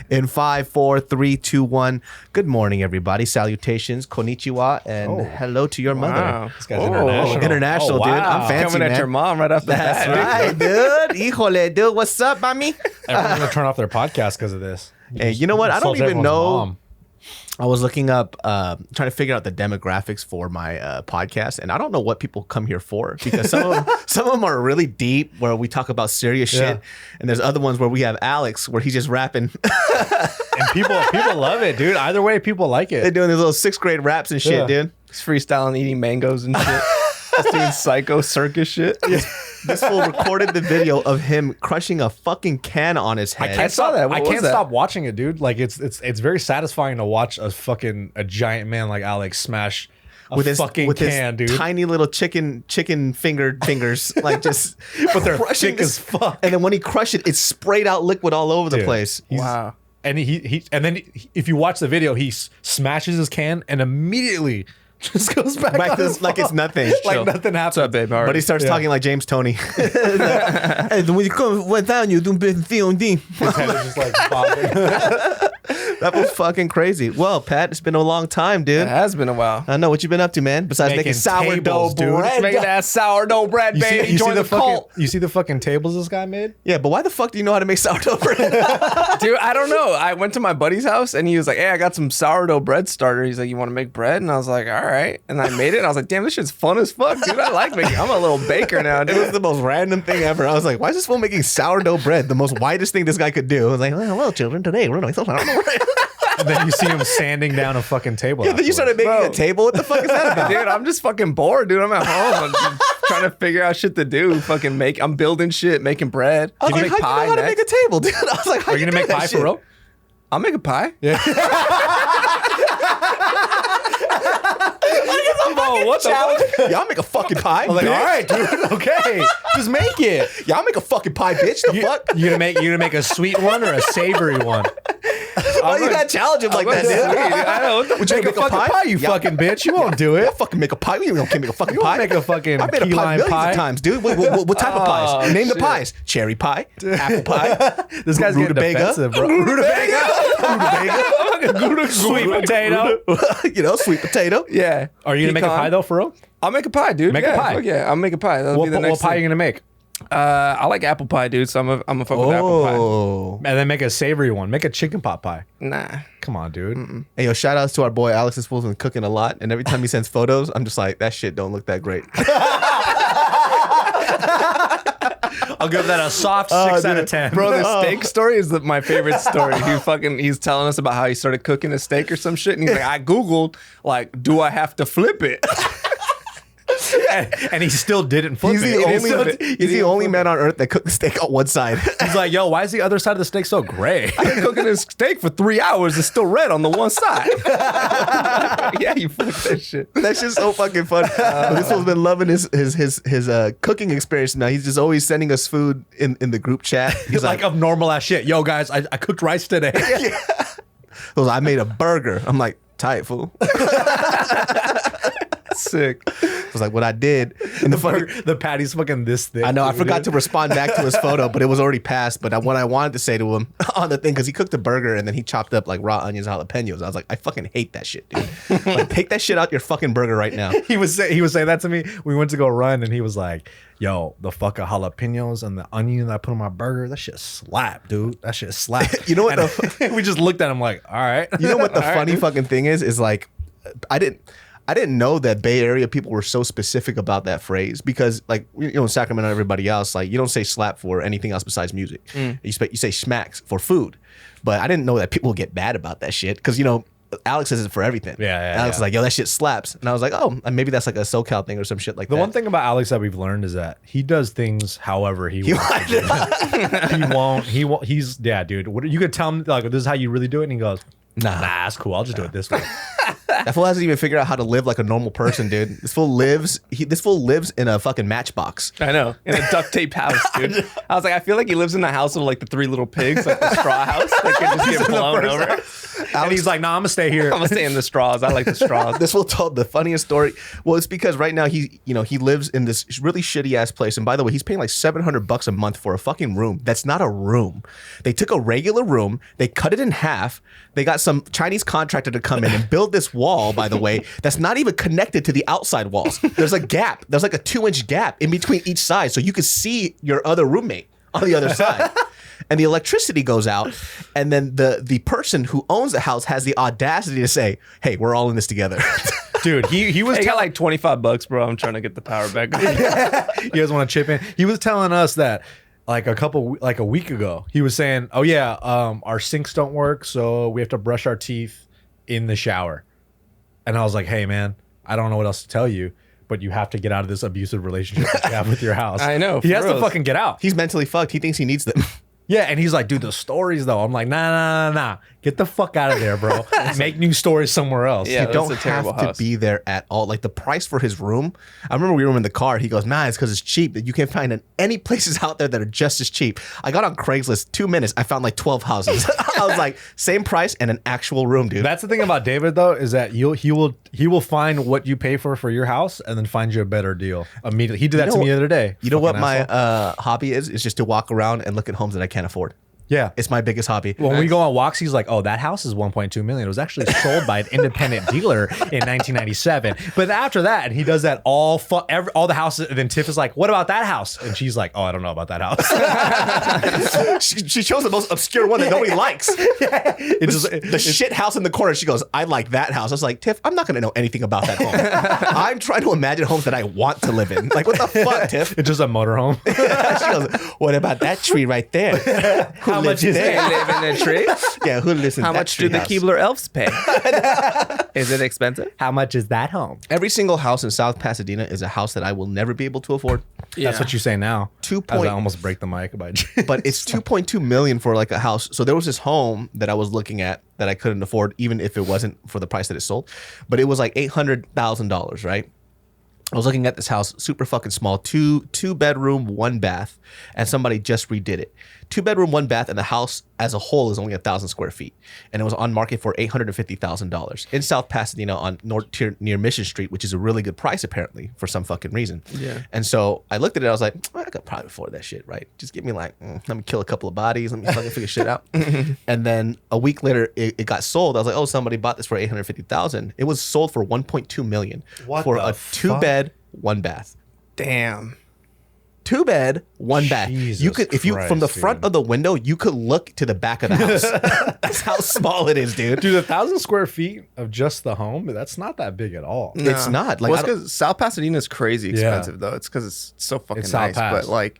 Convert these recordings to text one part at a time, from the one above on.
In 5, 4, 3, 2, 1. Good morning, everybody. Salutations, konnichiwa, and hello to your mother. This guy's international. International, dude. I'm fancy, Coming man. at your mom right off the bat. That's right, dude. Híjole, dude. What's up, mami? Everyone's going to turn off their podcast because of this. Hey, you know what? I don't Insult even everyone's know. mom. I was looking up, trying to figure out the demographics for my podcast, and I don't know what people come here for because some of them are really deep, where we talk about serious shit, and there's other ones where we have Alex, where he's just rapping. And people love it, dude. Either way, people like They're it. doing these little 6th grade raps and shit, dude. He's freestyling, eating mangoes and shit. Just doing psycho circus shit. This fool recorded the video of him crushing a fucking can on his head. I saw that. What I was can't that? stop watching it, dude. Like it's very satisfying to watch a giant man like Alex smash a with his fucking can, dude. tiny little chicken fingers, like just But they're crushing thick as fuck. And then when he crushed it, it sprayed out liquid all over the Dude, place. Wow. And if you watch the video, he smashes his can and immediately just goes back Like on this, his like it's phone. nothing. Like nothing happened. What's up, babe? How are But he you? starts talking like James Tony. Hey, when you come down, you do VOD. His head is just like bobbing. That was fucking crazy. Well, Pat, it's been a long time, It dude. has been a while. I know what you've been up to, man. Besides making Making sourdough tables, dude. bread. Making that sourdough bread, baby. Join the cult. You see the fucking tables this guy made? Yeah, but why the fuck do you know how to make sourdough bread? Dude, I don't know. I went to my buddy's house and he was like, hey, I got some sourdough bread starter. He's like, you want to make bread? And I was like, all right. And I made it. And I was like, damn, this shit's fun as fuck, dude. I like making it. I'm a little baker now, It was dude. the most random thing ever. I was like, why is this fool making sourdough bread? The most widest thing this guy could do. I was like, well, children, today we're going to make sourdough bread. And then you see him sanding down a fucking table. Yeah, then you started making a table. What the fuck is that about? Dude, I'm just fucking bored, dude. I'm at home. I'm just trying to figure out shit to do. I'm building shit, making bread. I was Can like, you make how do you know how to make a table, dude? I was like, how Are you gonna make pie for real? I'll make a pie. Yeah. Oh, what the fuck? Y'all make a fucking pie. I'm like, all right, dude. Okay, just make it. Y'all make a fucking pie, bitch. The fuck? You gonna make a sweet one or a savory one? Why you gotta challenge him like that, dude? I know. What the Would you Make a make a fucking pie? pie, you Yeah. fucking bitch. You won't do I'll it. fucking make a pie. You can't make a fucking You pie. won't make a fucking I made a key pie lime millions pie. of times, dude. What type of pies? Oh, Name the shit. pies. Cherry pie, apple pie, This guy's getting rutabaga, defensive, bro. rutabaga, Sweet potato. you know, sweet potato. Yeah. Are you gonna make a Pecan. pie though, for real? I'll make a pie, dude. Make a yeah, pie. fuck yeah, I'll make a pie. That'll be the What next pie are you thing. gonna make? I like apple pie, dude. So I'm gonna fuck with apple Oh. And then make a savory one. Make a chicken pot pie. pie. Nah. Come on, dude. Hey, yo, shout outs to our boy Alex. This fool's been cooking a lot, and every time he sends photos, I'm just like, that shit don't look that great. I'll give that a soft 6 out of 10. Bro, the steak story is my favorite story. He's telling us about how he started cooking a steak or some shit, and he's like, I googled like, do I have to flip it? and he still didn't flip He's it. the only man on earth that cooked the steak on one side. He's like, yo, why is the other side of the steak so gray? I've been cooking this steak for 3 hours. It's still red on the one side. Yeah, you flipped that shit. That's just so fucking funny. This fool's been loving his cooking experience. Now he's just always sending us food in the group chat. He's like of normal ass shit. Yo, guys, I cooked rice today. I made a burger. I'm like, tight, fool. Sick. I was like, what I did. And The patty's fucking this thick. I know, I dude. forgot to respond back to his photo, but it was already passed. But what I wanted to say to him on the thing, because he cooked a burger and then he chopped up like raw onions and jalapenos. I was like, I fucking hate that shit, dude. Like, take that shit out your fucking burger right now. He was saying that to me. We went to go run, and he was like, "Yo, the fucking jalapenos and the onion that I put on my burger, that shit slap, dude. That shit slap." You know what And we just looked at him like, "All right." You know what the funny fucking thing is like, I didn't know that Bay Area people were so specific about that phrase because, like, you know, in Sacramento and everybody else, like, you don't say slap for anything else besides music. You say smacks for food. But I didn't know that people get mad about that shit because, you know, Alex says it for everything. Yeah, Alex is like, yo, that shit slaps. And I was like, oh, maybe that's like a SoCal thing or some shit like The that. one thing about Alex that we've learned is that he does things however he wants. He won't. He's dude. You could tell him like, this is how you really do it, and he goes, Nah, that's cool. I'll just do it this way. That fool hasn't even figured out how to live like a normal person, dude. This fool lives in a fucking matchbox. I know. In a duct tape house, dude. I was like, I feel like he lives in the house of like the Three Little Pigs, like the straw house that could just get blown over. And he's like, "No, I'm gonna stay here. I'm gonna stay in the straws. I like the straws." This will tell the funniest story. Well, it's because right now he lives in this really shitty ass place. And by the way, he's paying like $700 a month for a fucking room. That's not a room. They took a regular room, they cut it in half. They got some Chinese contractor to come in and build this wall, by the way, that's not even connected to the outside walls. There's a gap. There's like a 2-inch gap in between each side, so you can see your other roommate on the other side. And the electricity goes out, and then the person who owns the house has the audacity to say, "Hey, we're all in this together." Dude, he was Got like $25, bro. I'm trying to get the power back. You guys want to chip in? He was telling us that like a week ago, he was saying, "Oh yeah, our sinks don't work, so we have to brush our teeth in the shower." And I was like, "Hey man, I don't know what else to tell you, but you have to get out of this abusive relationship that you have with your house." I know, He for has to reals. fucking get out. He's mentally fucked. He thinks he needs them. Yeah, and he's like, "Dude, the stories though." I'm like, nah. Get the fuck out of there, bro. Make new stories somewhere else. Yeah. You that's don't a terrible have to house. be there at all. Like the price for his room, I remember we were in the car. He goes, "Nah, it's because it's cheap. That you can't find in any places out there that are just as cheap." I got on Craigslist, 2 minutes. I found like 12 houses. I was like, same price and an actual room, dude. That's the thing about David though, is that he will find what you pay for your house and then find you a better deal immediately. He did that to me the other day. You know what Fucking my asshole. hobby is? Is just to walk around and look at homes that I can't afford. Yeah. It's my biggest hobby. When we go on walks, he's like, "Oh, that house is 1.2 million. It was actually sold by an independent dealer in 1997." But after that, and he does that all the houses. And then Tiff is like, "What about that house?" And she's like, "Oh, I don't know about that house." she chose the most obscure one that nobody likes. The shit house in the corner. She goes, "I like that house." I was like, "Tiff, I'm not going to know anything about that home. I'm trying to imagine homes that I want to live in. Like, what the fuck, Tiff?" It's just a motorhome. She goes, "What about that tree right there? How much is They it? live in a tree. Yeah, who lives in How that much do the tree house?" Keebler elves pay? Is it expensive? How much is that home? Every single house in South Pasadena is a house that I will never be able to afford. That's what you say now. 2 As I point- almost break the mic by But it's 2.2 million for like a house. So there was this home that I was looking at that I couldn't afford, even if it wasn't for the price that it sold. But it was like $800,000, right? I was looking at this house, super fucking small, two bedroom, 1 bath, and somebody just redid it. 2 bedroom, 1 bath, and the house as a whole is only 1,000 square feet, and it was on market for $850,000 in South Pasadena on near Mission Street, which is a really good price apparently for some fucking reason. Yeah. And so I looked at it, I was like, well, I could probably afford that shit, right? Just give me like, let me kill a couple of bodies, let me fucking figure shit out. And then a week later, it got sold. I was like, oh, somebody bought this for $850,000. It was sold for $1.2 million for the a 2-bed, 1 bath. Damn. 2-bed, 1 bath. Jesus You could, if you from the Christ, front dude. of the window, you could look to the back of the house. That's how small it is, dude. Dude, 1,000 square feet of just the home, that's not that big at all. It's not like Well, I it's don't- because South Pasadena is crazy expensive though. It's because it's so fucking It's South nice. Pass. But like,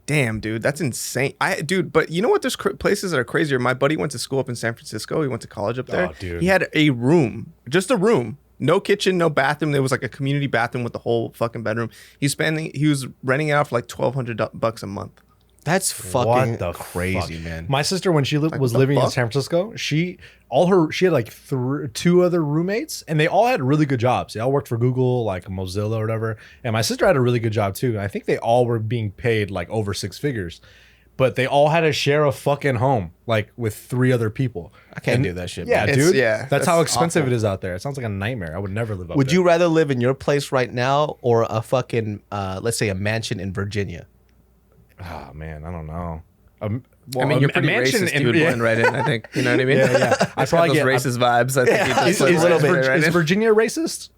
damn, dude, that's insane. But you know what? There's places that are crazier. My buddy went to school up in San Francisco. He went to college up there. Oh, dude. He had a room, just a room. No kitchen, no bathroom. There was like a community bathroom with the whole fucking bedroom. He was renting it out for like $1,200 a month. that's fucking What the crazy, fuck? man. My sister, when she was the living in fuck? San Francisco, she had like 2 other roommates, and they all had really good jobs. They all worked for Google, like Mozilla or whatever. And my sister had a really good job too. And I think they all were being paid like over 6 figures, but they all had to share a fucking home, like with 3 other people. I can't do that shit, Yeah, man. dude. yeah, that's how that's expensive awful. it is out there. It sounds like a nightmare. I would never live up Would there. you rather live in your place right now or a fucking, let's say, a mansion in Virginia? Oh man, I don't know. I mean, you're pretty racist. You would blend right in, I think. You know what I mean? Yeah, yeah. I probably get those racist vibes. I think you just Is- blend is- right Is in. Virginia racist?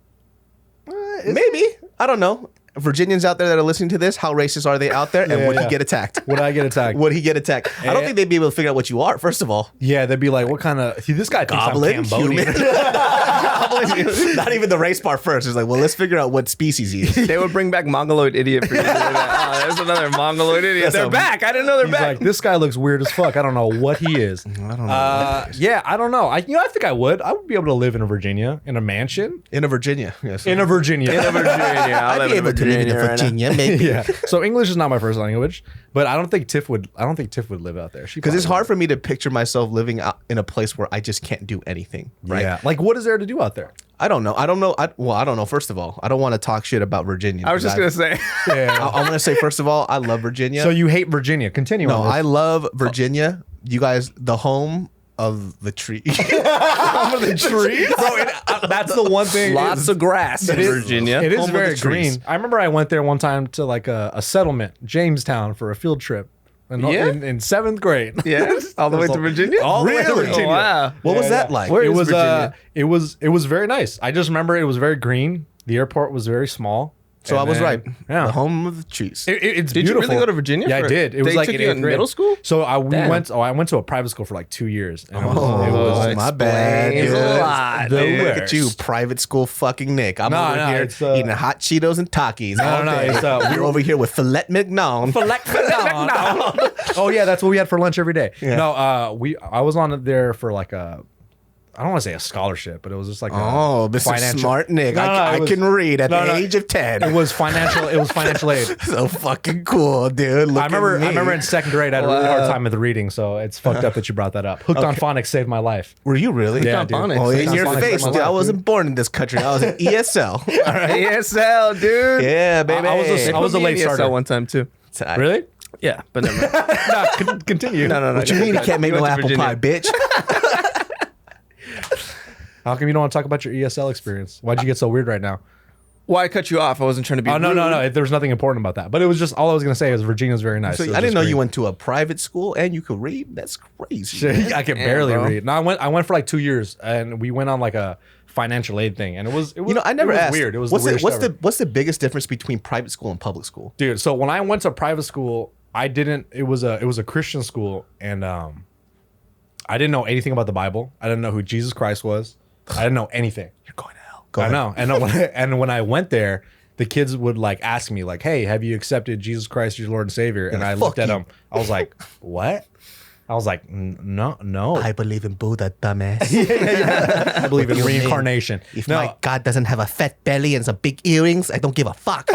Maybe. I don't know. Virginians out there that are listening to this, how racist are they out there? And Yeah, would yeah. he get attacked? Would I get attacked? Would he get attacked? I don't think they'd be able to figure out what you are, first of all. Yeah, they'd be like, "What kind of? See, this guy thinks Goblin, I'm Cambodian." human. Not even the race part first. It's like, well, let's figure out what species he is. They would bring back Mongoloid idiot for you. To do that. Oh, there's another Mongoloid idiot. That's They're a- back. I didn't know they're He's back. like, "This guy looks weird as fuck. I don't know what he is." I don't know. Yeah, I don't know. I think I would. I would be able to live in a Virginia, in a mansion, In a Virginia. Yes. in a Virginia. Virginia. I'll I'd live be in able to live in a right now. Virginia, maybe. yeah. So English is not my first language, but I don't think Tiff would. I don't think Tiff would live out there. Because it's hard for me to picture myself living out in a place where I just can't do anything. Right. Yeah. Like, what is there to do out there? I don't know. I don't know. First of all, I don't want to talk shit about Virginia. I was just going to say. Yeah. I'm gonna say first of all, I love Virginia. So you hate Virginia? Continue. No, on this. I love Virginia. You guys, the home of the tree. Home of the trees, bro. That's the one thing. Lots of grass in Virginia. It is Home of very the trees. green. I remember I went there one time to like a settlement, Jamestown, for a field trip. Yeah? In 7th grade. Yes, all the way to Virginia. All the way to Really? Virginia. Oh, wow. What was that like? Where It is was Virginia? it was very nice. I just remember it was very green. The airport was very small. So I And was then- right. Yeah. The home of the trees. It's Did beautiful. you really go to Virginia? Yeah, I for- did. It was they like took in you 8th in grade. middle school. So I Damn. went to a private school for like 2 years. And it Oh, was my bad. explains dude. a lot, The dude. Look at you, private school fucking Nick. I'm No, over no, here it's, eating hot Cheetos and Takis. all no, day. it's, You're over here with filet mignon. Oh yeah, that's what we had for lunch every day. Yeah. No, I was on there for like a, I don't want to say a scholarship, but it was just like Oh, Mr. financial- Smart Nick. No, no, I it was- can read at no, the no. age of 10. It was financial. It was financial aid. So fucking cool, dude. Look I remember at me. in 2nd grade I had a really hard time with the reading, so it's fucked up that you brought that up. Hooked on phonics saved my life. Were you really? Yeah, on dude. phonics. Oh, Hooked in on your phonics face, saved my dude. I life, wasn't born in this country. I was in ESL. All right. ASL, dude. Yeah, baby. I was a late starter. one time too. Really? Yeah, but never mind. No, continue. No. What you mean you can't make no went to apple Virginia. pie, bitch? How come you don't want to talk about your ESL experience? Why'd you get so weird right now? Well, I cut you off. I wasn't trying to be. Oh no, rude. no. There was nothing important about that. But it was just all I was gonna say is Virginia's very nice. So It was I didn't just know great. you went to a private school and you could read. That's crazy. I can Damn, barely bro. read. No, I went for like 2 years, and we went on like a financial aid thing, and it was You know, I never it was asked. weird. It was what's the weirdest ever. what's the biggest difference between private school and public school? Dude, so when I went to private school, it was a Christian school, and I didn't know anything about the Bible. I didn't know who Jesus Christ was. I didn't know anything. You're going to hell. I know. And when I went there, the kids would like ask me like, "Hey, have you accepted Jesus Christ as your Lord and Savior?" And like, I looked "Fuck at you." them. I was like, "What?" I was like, "No." I believe in Buddha, dumbass. I believe in You mean? reincarnation. If No, my God doesn't have a fat belly and some big earrings, I don't give a fuck.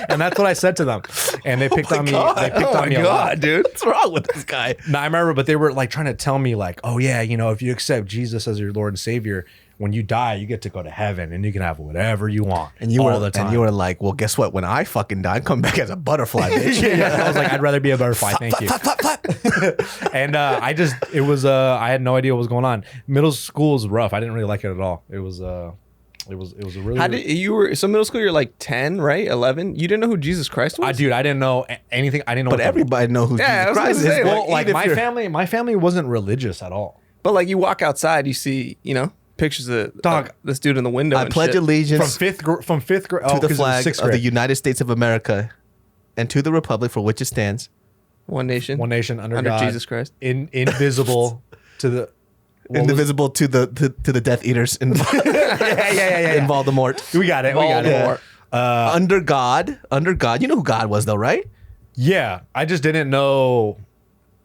and that's what I said to them. And they picked on me. They picked on me a lot. dude. What's wrong with this guy? No, I remember, but they were like trying to tell me like, "Oh yeah, you know, if you accept Jesus as your Lord and Savior, when you die, you get to go to heaven and you can have whatever you want." And you all were the time. and you were like, well, guess what? When I fucking die, I'm coming back as a butterfly, bitch. I was like, I'd rather be a butterfly. Thank you. And I had no idea what was going on. Middle school was rough. I didn't really like it at all. It was a really. How did you were so middle school? You're like 10, right? 11. You didn't know who Jesus Christ was. I didn't know anything. I didn't know. But what the- everybody know who Yeah, I Jesus was gonna Christ say, is. well, Well, like even if my family wasn't religious at all. But like you walk outside, you see, pictures of Dog. this dude in the window. I and pledge shit. allegiance From fifth grade to the flag of the United States of America and to the republic for which it stands. One nation. One nation under, Under God, Jesus Christ. Invisible to the Indivisible to the Death Eaters in, in Voldemort. We got it. We got Voldemort. it. Under God. You know who God was though, right? Yeah, I just didn't know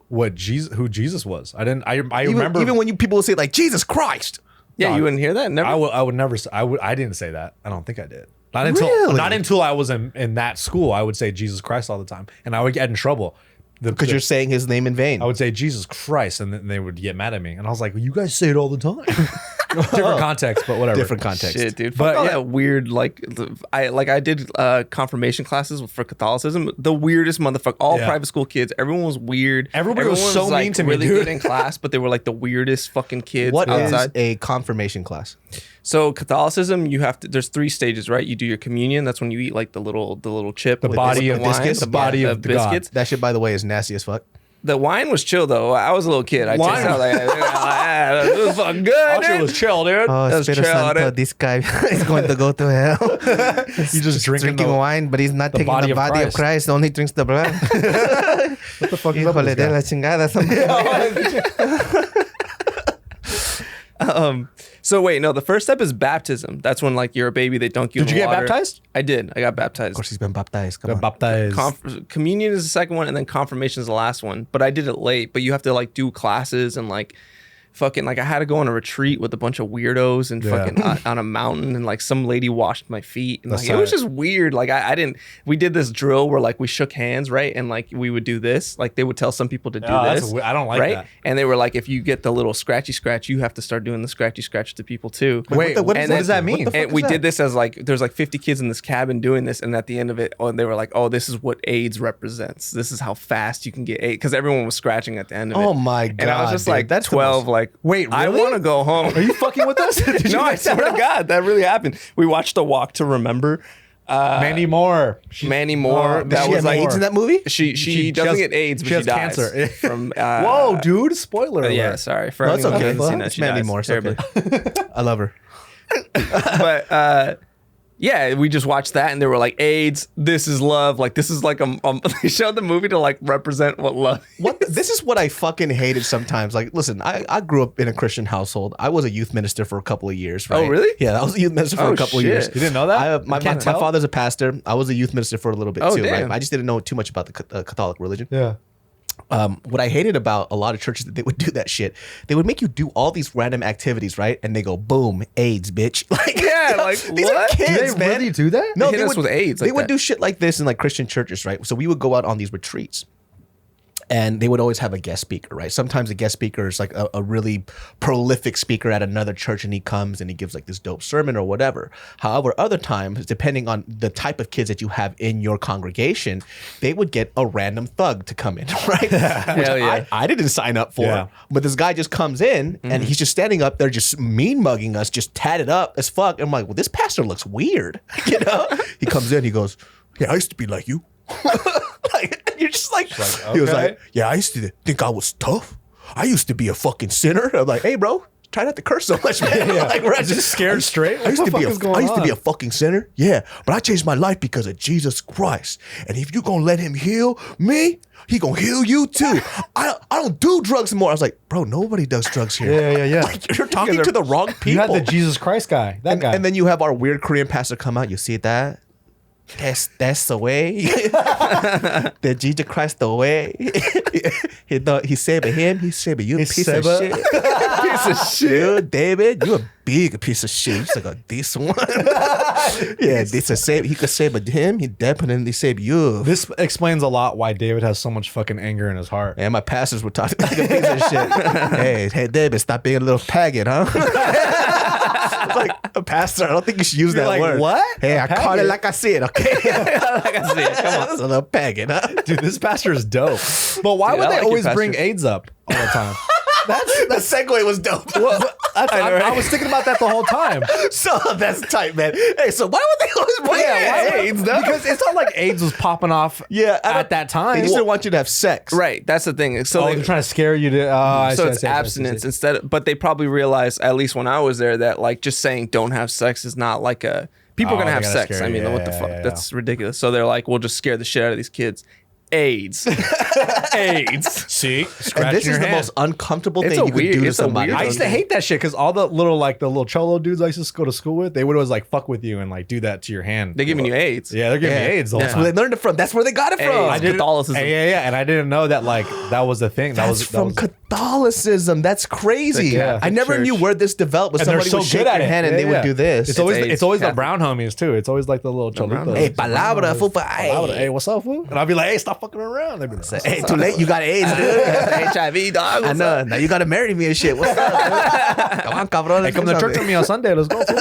who Jesus was. I didn't. I remember Even when people would say like Jesus Christ. Yeah, you wouldn't hear that. Never. I would never. I didn't say that. I don't think I did. Really? Not until I was in that school. I would say Jesus Christ all the time, and I would get in trouble Because you're saying his name in vain. I would say Jesus Christ, and then they would get mad at me, and I was like, well, "You guys say it all the time." Different context, but whatever. Different context. Shit, dude. But Fuck all yeah. that weird, I did confirmation classes for Catholicism. The weirdest motherfucker. All Yeah. private school kids. Everyone was weird. Everybody was so mean to me, really dude. good in class, but they were like the weirdest fucking kids What is outside. a confirmation class? So Catholicism, you have to. There's 3 stages, right? You do your communion. That's when you eat like the little chip, The with body with of wine, biscuits, the body of the God. biscuits. That shit, by the way, is nasty as fuck. The wine was chill though. I was a little kid. I Wine? tasted it, like, it was fucking good. That shit dude. was chill, dude. Oh, That's Espiritu chill, Santo, dude. this guy is going to go to hell. He's just drinking the- wine, but he's not the taking body the of body of Christ. Christ. Only drinks the blood. What the fuck is up with Híjole de la this guy? chingada. So wait, no. The first step is baptism. That's when like you're a baby. They dunk you. Did in you get water. baptized? I did. I got baptized. Of course, he's been baptized. Come The on. baptized. Communion is the second one, and then confirmation is the last one. But I did it late. But you have to like do classes and like fucking like I had to go on a retreat with a bunch of weirdos and fucking on a mountain, and like some lady washed my feet, and like it was just weird. Like I didn't. We did this drill where like we shook hands, right, and like we would do this. Like they would tell some people to do this. I don't like that. And they were like, if you get the little scratchy scratch, you have to start doing the scratchy scratch to people too. Wait, what does that mean? And we did this as like there's like 50 kids in this cabin doing this, and at the end of it, they were like, oh, this is what AIDS represents. This is how fast you can get AIDS, because everyone was scratching at the end of it. Oh my god! And I was just dude, like, that's 12. Like, wait, I really? want to go home. Are you fucking with us? No, I swear to God, that really happened. We watched The Walk to Remember. Mandy Moore. Mandy Moore. Did That she was have like AIDS in that movie? She doesn't has- get AIDS, but she she has dies cancer. from. Whoa, dude! Spoiler alert. Yeah, sorry. For No, it's anyone who okay. hasn't seen that, It's she Mandy dies Moore. It's terribly. okay. I love her. But yeah, we just watched that, and they were like, AIDS, this is love. Like, this is like they showed the movie to like represent what love is. What this is what I fucking hated sometimes. Like, listen, I grew up in a Christian household. I was a youth minister for a couple of years. Right? Oh, really? Yeah, I was a youth minister for Oh, a couple of shit. years. You didn't know that? My father's a pastor. I was a youth minister for a little bit Oh, too. damn. Right? I just didn't know too much about the Catholic religion. Yeah. What I hated about a lot of churches that they would do that shit. They would make you do all these random activities, right? And they go, boom, AIDS, bitch. Like, Yeah, like, these what? are kids, Do they man. really do that? No, They hit us with AIDS They like would that. do shit like this in like Christian churches, right? So we would go out on these retreats. And they would always have a guest speaker, right? Sometimes the guest speaker is like a really prolific speaker at another church, and he comes and he gives like this dope sermon or whatever. However, other times, depending on the type of kids that you have in your congregation, they would get a random thug to come in, right? Which Hell yeah. I didn't sign up for. Yeah. But this guy just comes in and he's just standing up there, just mean mugging us, just tatted up as fuck. And I'm like, well, this pastor looks weird. You know? He comes in, he goes, yeah, I used to be like you. Like, you're just like, he was okay. like, yeah, I used to think I was tough. I used to be a fucking sinner. I'm like, hey, bro, try not to curse so much, man. Yeah. Like, we're Just scared straight? I used What to the be fuck is going a on? fucking sinner. Yeah, but I changed my life because of Jesus Christ. And if you gonna let him heal me, he gonna heal you too. I don't do drugs anymore. I was like, bro, nobody does drugs here. Yeah. Like, you're talking to the wrong people. You had the Jesus Christ guy. That guy. And then you have our weird Korean pastor come out. You see that? That's the way. The Jesus Christ the way. He saved him. He saved you. Piece of shit. Piece of shit. You, David, you a big piece of shit. He's like a decent one. Yeah, this is save. He could save him. He definitely saved you. This explains a lot why David has so much fucking anger in his heart. And my pastors were talking like a piece of shit. Hey, David, stop being a little pagan, huh? It's like, a pastor, I don't think you should use that like, word. what? Hey, A I call it pagan? like I see it, okay? Like I said, come on. It's a little pagan, huh? Dude, this pastor is dope. But why Dude, would I they like your always bring pastor. AIDS up all the time? The segue was dope. I was thinking about that the whole time. So that's tight, man. Hey, so why would they always bring AIDS? Because it's not like AIDS was popping off at that time. They just didn't want you to have sex. Right, that's the thing. So they're trying to scare you to. so it's abstinence instead but they probably realized, at least when I was there, that like just saying don't have sex is not like a people are gonna they have gotta sex. scare I mean, you. what the Yeah, fuck? yeah. That's ridiculous. So they're like, we'll just scare the shit out of these kids. AIDS. AIDS. See, And this is the most uncomfortable It's thing a you could weird- do to it's a somebody. weird I used to hate that shit because all the little cholo dudes I used to go to school with, they would always like fuck with you and like do that to your hand. They're giving you AIDS. Yeah, they're giving me AIDS the whole That's where time. they learned it from. That's where they got it from. Hey, I didn't- Catholicism. Yeah, and I didn't know that like that was the thing. That's from Catholicism. That's crazy. Yeah. I never Church. knew where this developed. But and they're somebody so would shake good at your it. hand and Yeah, they would yeah. do this. It's always AIDS, the Catholic. brown homies too. It's always like the little cholitos. Hey, palabra, fupa. Hey, what's up, fool? And I'll be like, hey, stop fucking around. They'd be like, Hey, too late. You got AIDS, dude. HIV, dog. I know. Now you got to marry me and shit. What's up, dude? Come on, cabrón. hey, come to church with me on Sunday. Let's go, fool.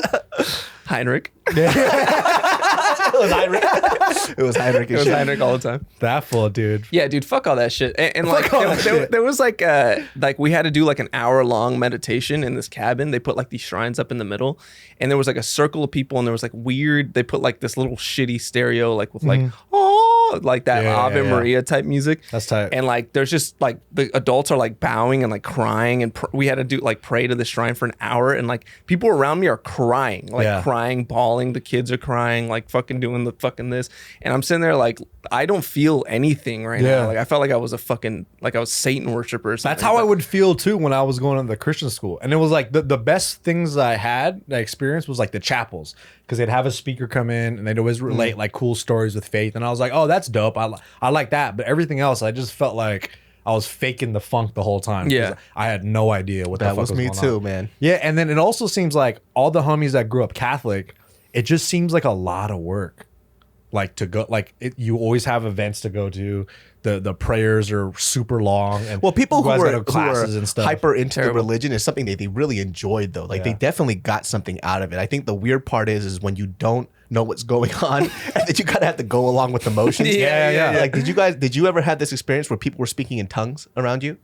Heinrich. It was Heinrich. It was Heinrich. It was Heinrich all the time. That fool, dude. Yeah, dude, fuck all that shit. And like, all that shit. there was like we had to do like an hour-long meditation in this cabin. They put like these shrines up in the middle, and there was like a circle of people, and there was like weird. They put like this little shitty stereo, like with like like that Yeah, Ave yeah. Maria type music. That's tight. And like, there's just like the adults are like bowing and like crying, and we had to do like pray to the shrine for an hour, and like people around me are crying, like crying, bawling. The kids are crying, like fucking doing the fucking this, and I'm sitting there like I don't feel anything right now. Like I felt like I was a fucking like I was Satan worshiper or something. That's how I would feel too when I was going to the Christian school. And it was like the best things I had, I experienced was like the chapels. Because they'd have a speaker come in and they'd always relate like cool stories with faith. And I was like, oh, that's dope. I like that. But everything else, I just felt like I was faking the funk the whole time. Yeah. I had no idea what the That fuck was me going too, on. man. Yeah, and then it also seems like all the homies that grew up Catholic, it just seems like a lot of work. Like to go, like you always have events to go to. The prayers are super long. And Well, people who guys were, gotta go classes and stuff. hyper into the Terrible. religion is something that they really enjoyed, though. Like they Yeah. definitely got something out of it. I think the weird part is when you don't know what's going on and that you kind of have to go along with the motions. Yeah. Like, did you ever have this experience where people were speaking in tongues around you?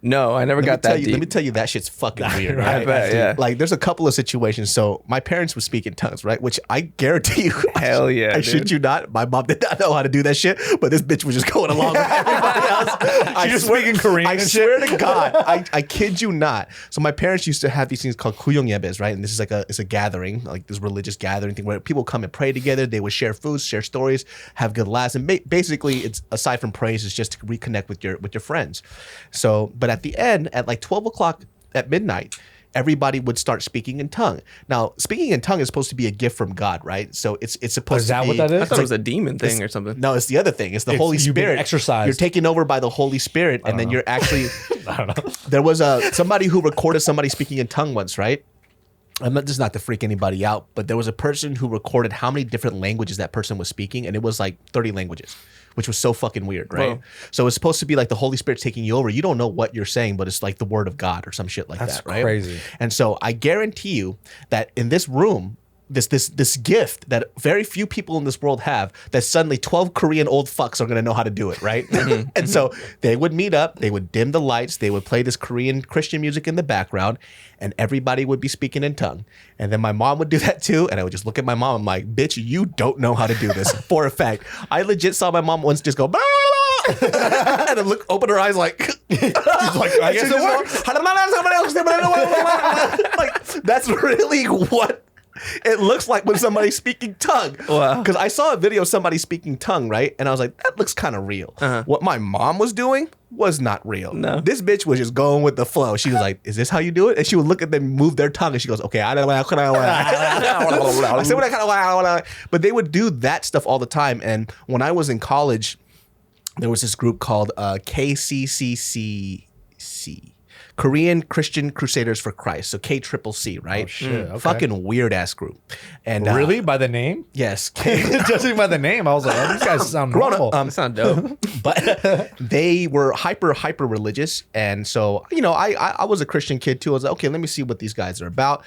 No, I never got that deep. Let me tell you, that shit's fucking weird. Right, Right? I bet, yeah. Like, there's a couple of situations. So, my parents would speak in tongues, right? Which I guarantee you, Hell yeah, I dude. shit you not. My mom did not know how to do that shit, but this bitch was just going along with everybody else. I just speaking Korean I and swear to God, I kid you not. So, my parents used to have these things called kuyongyebes, right? And this is like it's a gathering, like this religious gathering thing where people come and pray together. They would share foods, share stories, have good laughs, and basically, it's aside from praise, it's just to reconnect with your friends. So, but at the end, at like 12 o'clock at midnight, everybody would start speaking in tongue. Now, speaking in tongue is supposed to be a gift from God, right? So it's supposed Is to that be. what that is? I thought it was a demon thing or something. No, it's the other thing. It's the Holy you being Spirit. exorcised. You're taken over by the Holy Spirit, and then you're actually. I don't know. There was somebody who recorded somebody speaking in tongue once, right? This is not to freak anybody out, but there was a person who recorded how many different languages that person was speaking, and it was like 30 languages, which was so fucking weird, right? Whoa. So it's supposed to be like the Holy Spirit taking you over. You don't know what you're saying, but it's like the word of God or some shit like That's that, right? crazy. And so I guarantee you that in this room, this gift that very few people in this world have, that suddenly 12 Korean old fucks are gonna know how to do it, right? And so they would meet up, they would dim the lights, they would play this Korean Christian music in the background, and everybody would be speaking in tongue. And then my mom would do that too, and I would just look at my mom, I'm like, bitch, you don't know how to do this for a fact. I legit saw my mom once just go, "Blah, blah, blah," and then open her eyes like, she's like, I guess it works. Like, that's really what it looks like when somebody's speaking tongue. Wow. Because I saw a video of somebody speaking tongue, right? And I was like, that looks kind of real. What my mom was doing was not real. No. This bitch was just going with the flow. She was like, is this how you do it? And she would look at them move their tongue and she goes, okay, I don't know. I say what I kind of, but they would do that stuff all the time. And when I was in college, there was this group called KCCCC. Korean Christian Crusaders for Christ, so KCCC, right? Oh, shit, okay. Fucking weird ass group. And Really? By the name? yes, Judging by the name, I was like, oh, these guys sound normal. That sounds dope. but they were hyper religious, and so I was a Christian kid too. I was like, okay, let me see what these guys are about.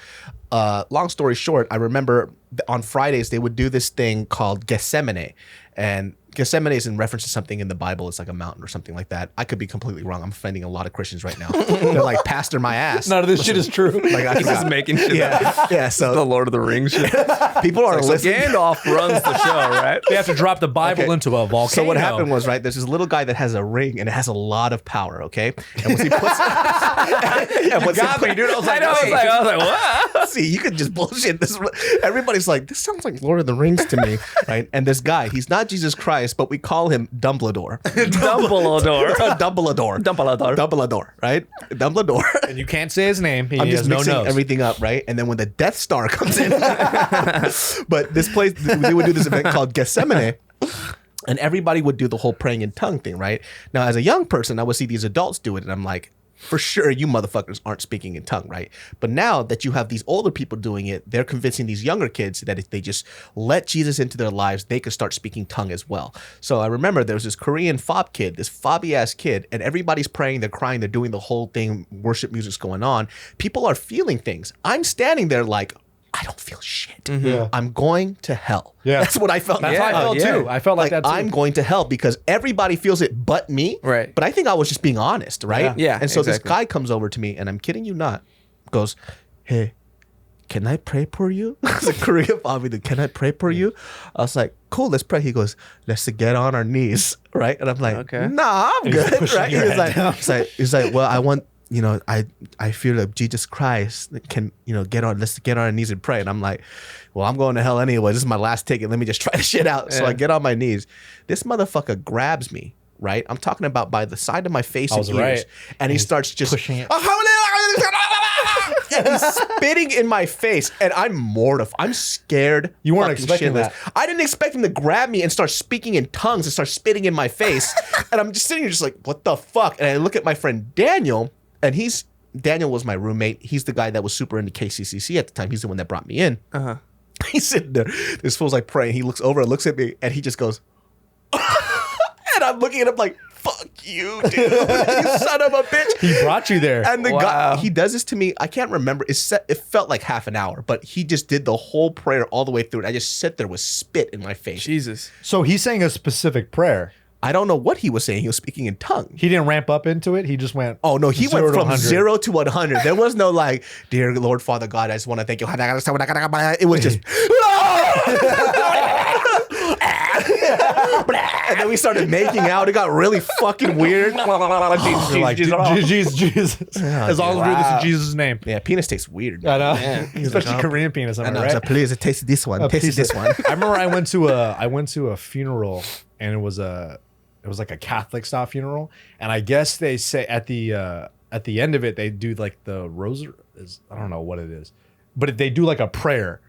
Long story short, I remember on Fridays they would do this thing called Gethsemane, and Gethsemane is in reference to something in the Bible. It's like a mountain or something like that. I could be completely wrong. I'm offending a lot of Christians right now. They're like, pastor my ass. None of this shit is true. Like, I He's just forgot. making shit up. Yeah. The So Lord of the Rings shit. people are So listening. Gandalf runs the show, right? They have to drop the Bible Okay. into a volcano. So what happened was, right, there's this little guy that has a ring and it has a lot of power, okay? And once he puts and once he got me, dude. I was like, I was like, what? see, you could just bullshit this. Everybody's like, this sounds like Lord of the Rings to me, right? And this guy, he's not Jesus Christ, but we call him Dumbledore. Dumbledore. Dumbledore, right? Dumbledore. And you can't say his name. He I'm has just no mixing nose. everything up, right? And then when the Death Star comes in, but this place, they would do this event called Gethsemane, and everybody would do the whole praying in tongue thing, right? Now, as a young person, I would see these adults do it, and I'm like, for sure, you motherfuckers aren't speaking in tongue, right? But now that you have these older people doing it, they're convincing these younger kids that if they just let Jesus into their lives, they could start speaking tongue as well. So I remember there was this Korean fob kid, this fobby-ass kid, and everybody's praying, they're crying, they're doing the whole thing, worship music's going on. People are feeling things. I'm standing there like, I don't feel shit. Yeah. I'm going to hell. Yeah. That's what I felt. That's how I felt yeah. too. I felt like that too. I'm going to hell because everybody feels it but me. Right. But I think I was just being honest, right? Yeah, And so exactly. this guy comes over to me, and I'm kidding you not, goes, hey, can I pray for you? It's a Korean Bobby. Can I pray for you? I was like, cool, let's pray. He goes, let's get on our knees, right? And I'm like, Okay. nah, I'm he's good, pushing right? your head down. He's like, well, I want, I feel that Jesus Christ can, let's get on our knees and pray. And I'm like, well, I'm going to hell anyway. This is my last ticket. Let me just try this shit out. So Yeah. I get on my knees. This motherfucker grabs me, right? I'm talking about by the side of my face I and was ears. right. And he starts just pushing it. and fucking spitting in my face, and I'm mortified. I'm scared. You weren't fucking expecting shitless. that. I didn't expect him to grab me and start speaking in tongues and start spitting in my face. And I'm just sitting here just like, what the fuck? And I look at my friend Daniel, and Daniel was my roommate. He's the guy that was super into KCCC at the time. He's the one that brought me in. He's sitting there. This fool's like praying. He looks over and looks at me, and he just goes, and I'm looking at him like, fuck you, dude. You son of a bitch. He brought you there. And the guy, he does this to me. I can't remember. It felt like half an hour, but he just did the whole prayer all the way through. And I just sit there with spit in my face. Jesus. So he's saying a specific prayer. I don't know what he was saying. He was speaking in tongue. He didn't ramp up into it. He just went. Oh no, he went from 100. 0 to 100. There was no like, dear Lord Father God, I just want to thank you. It was just. And then we started making out. It got really fucking weird. Jesus. As long as we do this in Jesus' name. Yeah, penis tastes weird. I know. Yeah. Especially Korean penis. Am I right? So please, taste this one. Taste this one. I remember I went to a funeral, and it was like a Catholic style funeral, and I guess they say at the end of it they do like the rosary. I don't know what it is, but they do like a prayer,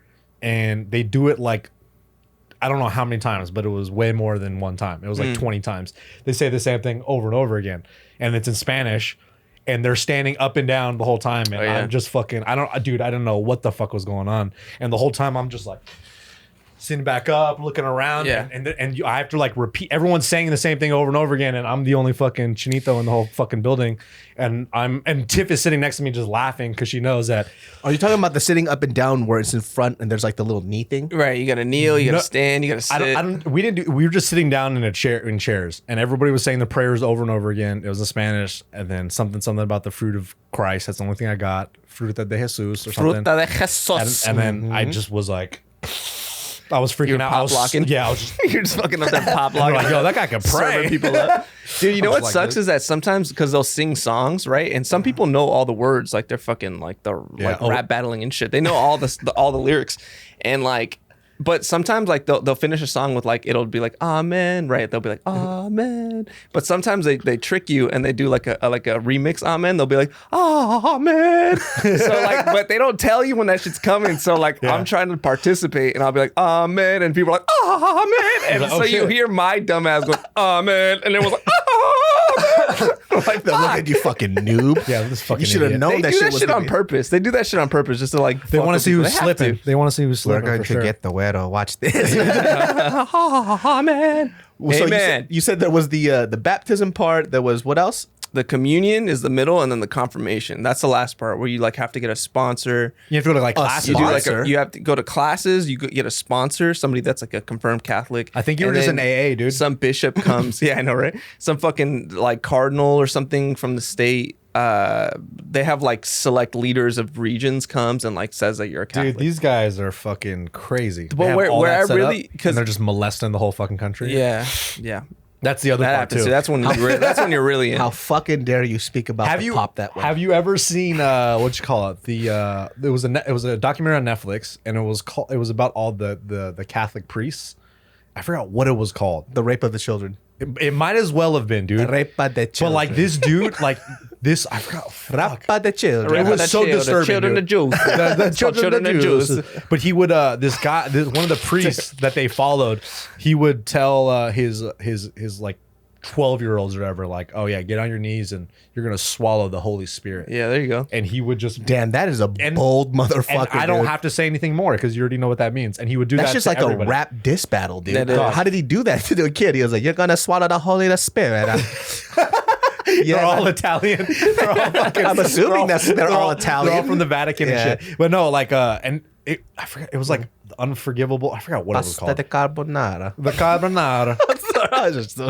and they do it like, I don't know how many times, but it was way more than one time. It was like 20 times. They say the same thing over and over again, and it's in Spanish, and they're standing up and down the whole time, and I'm just fucking, I don't know what the fuck was going on, and the whole time I'm just like sitting back up, looking around, and I have to like repeat. Everyone's saying the same thing over and over again, and I'm the only fucking chinito in the whole fucking building, and Tiff is sitting next to me just laughing because she knows that. Are you talking about the sitting up and down where it's in front and there's like the little knee thing? Right, you gotta kneel, you gotta stand, you gotta sit. We were just sitting down in chairs, and everybody was saying the prayers over and over again. It was in Spanish, and then something about the fruit of Christ. That's the only thing I got. Fruta de Jesus or something. Fruta de Jesus. And then I just was like, I was freaking out. Pop locking. Yeah, I was just. You're just fucking up there pop locking. Like, yo, that guy can pray. Serving people up. Dude, you know what like sucks this. is that sometimes because they'll sing songs, right? And some people know all the words, like they're fucking like rap battling and shit. They know all all the lyrics, and like. But sometimes like they'll finish a song with like it'll be like amen, right? They'll be like amen. But sometimes they trick you and they do like a remix amen. They'll be like amen. So like, but they don't tell you when that shit's coming. So like I'm trying to participate and I'll be like amen, and people are like amen, and like, so you hear my dumbass go amen, and it was like amen. Like, They'll look at you fucking noob. Yeah, this fucking. You should have idiot. known They that do shit that was shit gonna on be- purpose. They do that shit on purpose just to like. They want to see who's They have slipping. to. They want to see who's We're slipping. going for to sure. get the güero. Watch this. Amen. So Amen. you said there was the baptism part. There was what else? The communion is the middle, and then the confirmation. That's the last part where you like have to get a sponsor. You have to go to like classes. You do like Sponsor? you have to go to classes. You get a sponsor, somebody that's like a confirmed Catholic. I think you were And just then an AA, dude. Some bishop comes. Yeah, I know, right? Some fucking like cardinal or something from the state. They have like select leaders of regions comes and like says that you're a Catholic. Dude, these guys are fucking crazy. But They have where all that I set really- up, 'cause- and they're just molesting the whole fucking country. yeah. That's the other That part happens too. too. That's when you're really in. How fucking dare you speak about have the you pop that way? Have you ever seen what you call it? It was a documentary on Netflix, and it was about all the Catholic priests. I forgot what it was called. The rape of the children. It might as well have been, dude. Repa de But children. like this dude, like this, I forgot. Fuck. Rapa de children. It was so disturbing. The children dude. of Jews. The children of of Jews. But he would one of the priests that they followed, he would tell his like 12-year-olds or whatever, like, oh yeah, get on your knees and you're gonna swallow the Holy Spirit. Yeah, there you go. And he would just Damn, that is a bold motherfucker. and I don't dude. have to say anything more because you already know what that means. And he would do That's that just to like everybody. a rap diss battle, dude. That is. How did he do that to the kid? He was like, "You're gonna swallow the Holy Spirit." They're all Italian. They're all fucking, I'm assuming they're all Italian. They're all from the Vatican Yeah. and shit. But no, like I forgot, it was like Unforgivable. I forgot what it was Pasta called. de carbonara. The carbonara.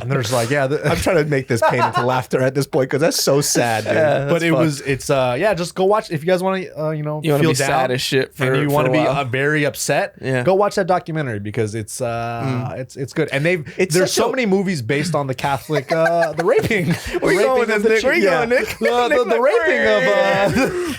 And there's like, yeah. I'm trying to make this pain into laughter at this point because that's so sad, dude. But it's just go watch if you guys want to You want feel to be down sad as shit and you want to a be while. very upset. Yeah. Go watch that documentary because it's good. And It's there's such so a- many movies based on the Catholic the raping. Where you going with this, Nick? Where you going, Nick? The raping of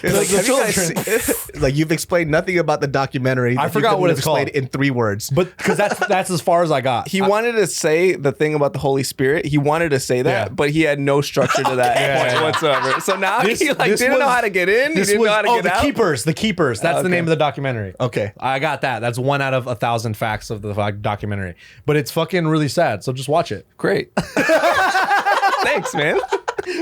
It's like, the have you guys children. seen- like you've explained nothing about the documentary. I that forgot you what couldn't it's explain called. in 3 words. But because that's as far as I got. He wanted to say the thing about the Holy Spirit. He wanted to say that, but he had no structure to that point whatsoever. So now he didn't know how to get in. He didn't know how to get out. The Keepers. That's the name of the documentary. Okay. I got that. That's 1 out of 1,000 facts of the documentary. But it's fucking really sad. So just watch it. Great. Thanks, man.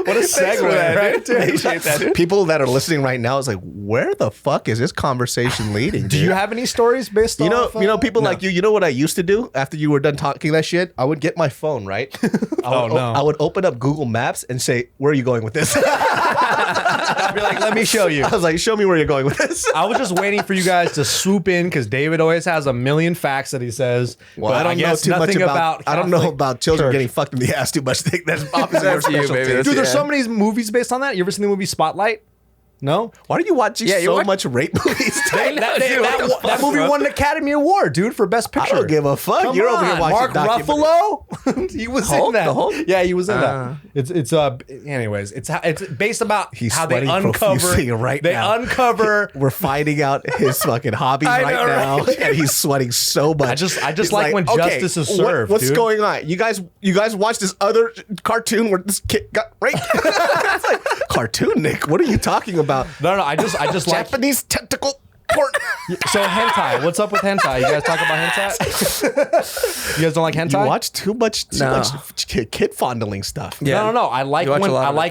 What a segue, right? Appreciate that, dude. People that are listening right now is like, where the fuck is this conversation leading? Do you have any stories based on? People like you. You know what I used to do after you were done talking that shit? I would get my phone, right? I would open up Google Maps and say, "Where are you going with this?" I'd be like, "Let me show you." I was like, "Show me where you're going with this." I was just waiting for you guys to swoop in because David always has a million facts that he says. Well, but I don't know too much about. I don't know about children church. Getting fucked in the ass too much. That's opposite your specialty. Dude, there's so many movies based on that. You ever seen the movie Spotlight? No? Why are you watching so much rape movies? That movie won an Academy Award, dude, for Best Picture. I don't give a fuck. Come You're on. over here watching Mark Ruffalo. He was in that. The Hulk? Yeah, he was in that. Anyways, it's based about He's how they sweating profusely uncover. right they now. uncover. We're finding out his fucking hobbies now, and he's sweating so much. I just like when justice is served. What's dude. going on? You guys watch this other cartoon where this kid got raped? It's like, cartoon, Nick. What are you talking about? No, I just like Japanese tentacle porn. So hentai. What's up with hentai? You guys talk about hentai? You guys don't like hentai? You watch too much kid fondling stuff. Yeah. No. I like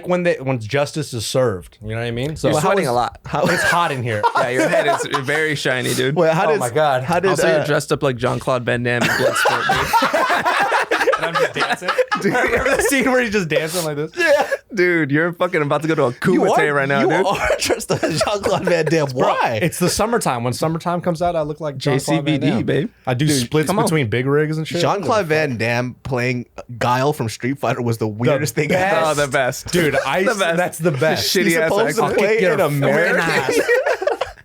when when justice is served. You know what I mean? So You're sweating a lot. it's hot in here. Yeah, your head is very shiny, dude. Wait, Oh my God. How did Also, you're dressed up like Jean-Claude Van Damme in Bloodsport, dude. And I'm just dancing. Dude, remember the scene where he's just dancing like this? Yeah. Dude, you're fucking about to go to a kumite right now, dude. You are dressed as Jean-Claude Van Damme. Why? It's the summertime. When summertime comes out, I look like Jean-Claude Van JCVD, Damme. babe. I do splits between big rigs and shit. Jean-Claude Van Damme playing Guile from Street Fighter was the weirdest thing ever. Oh, the best. Dude, that's the best. Shitty He's ass supposed to accent. play in American. American.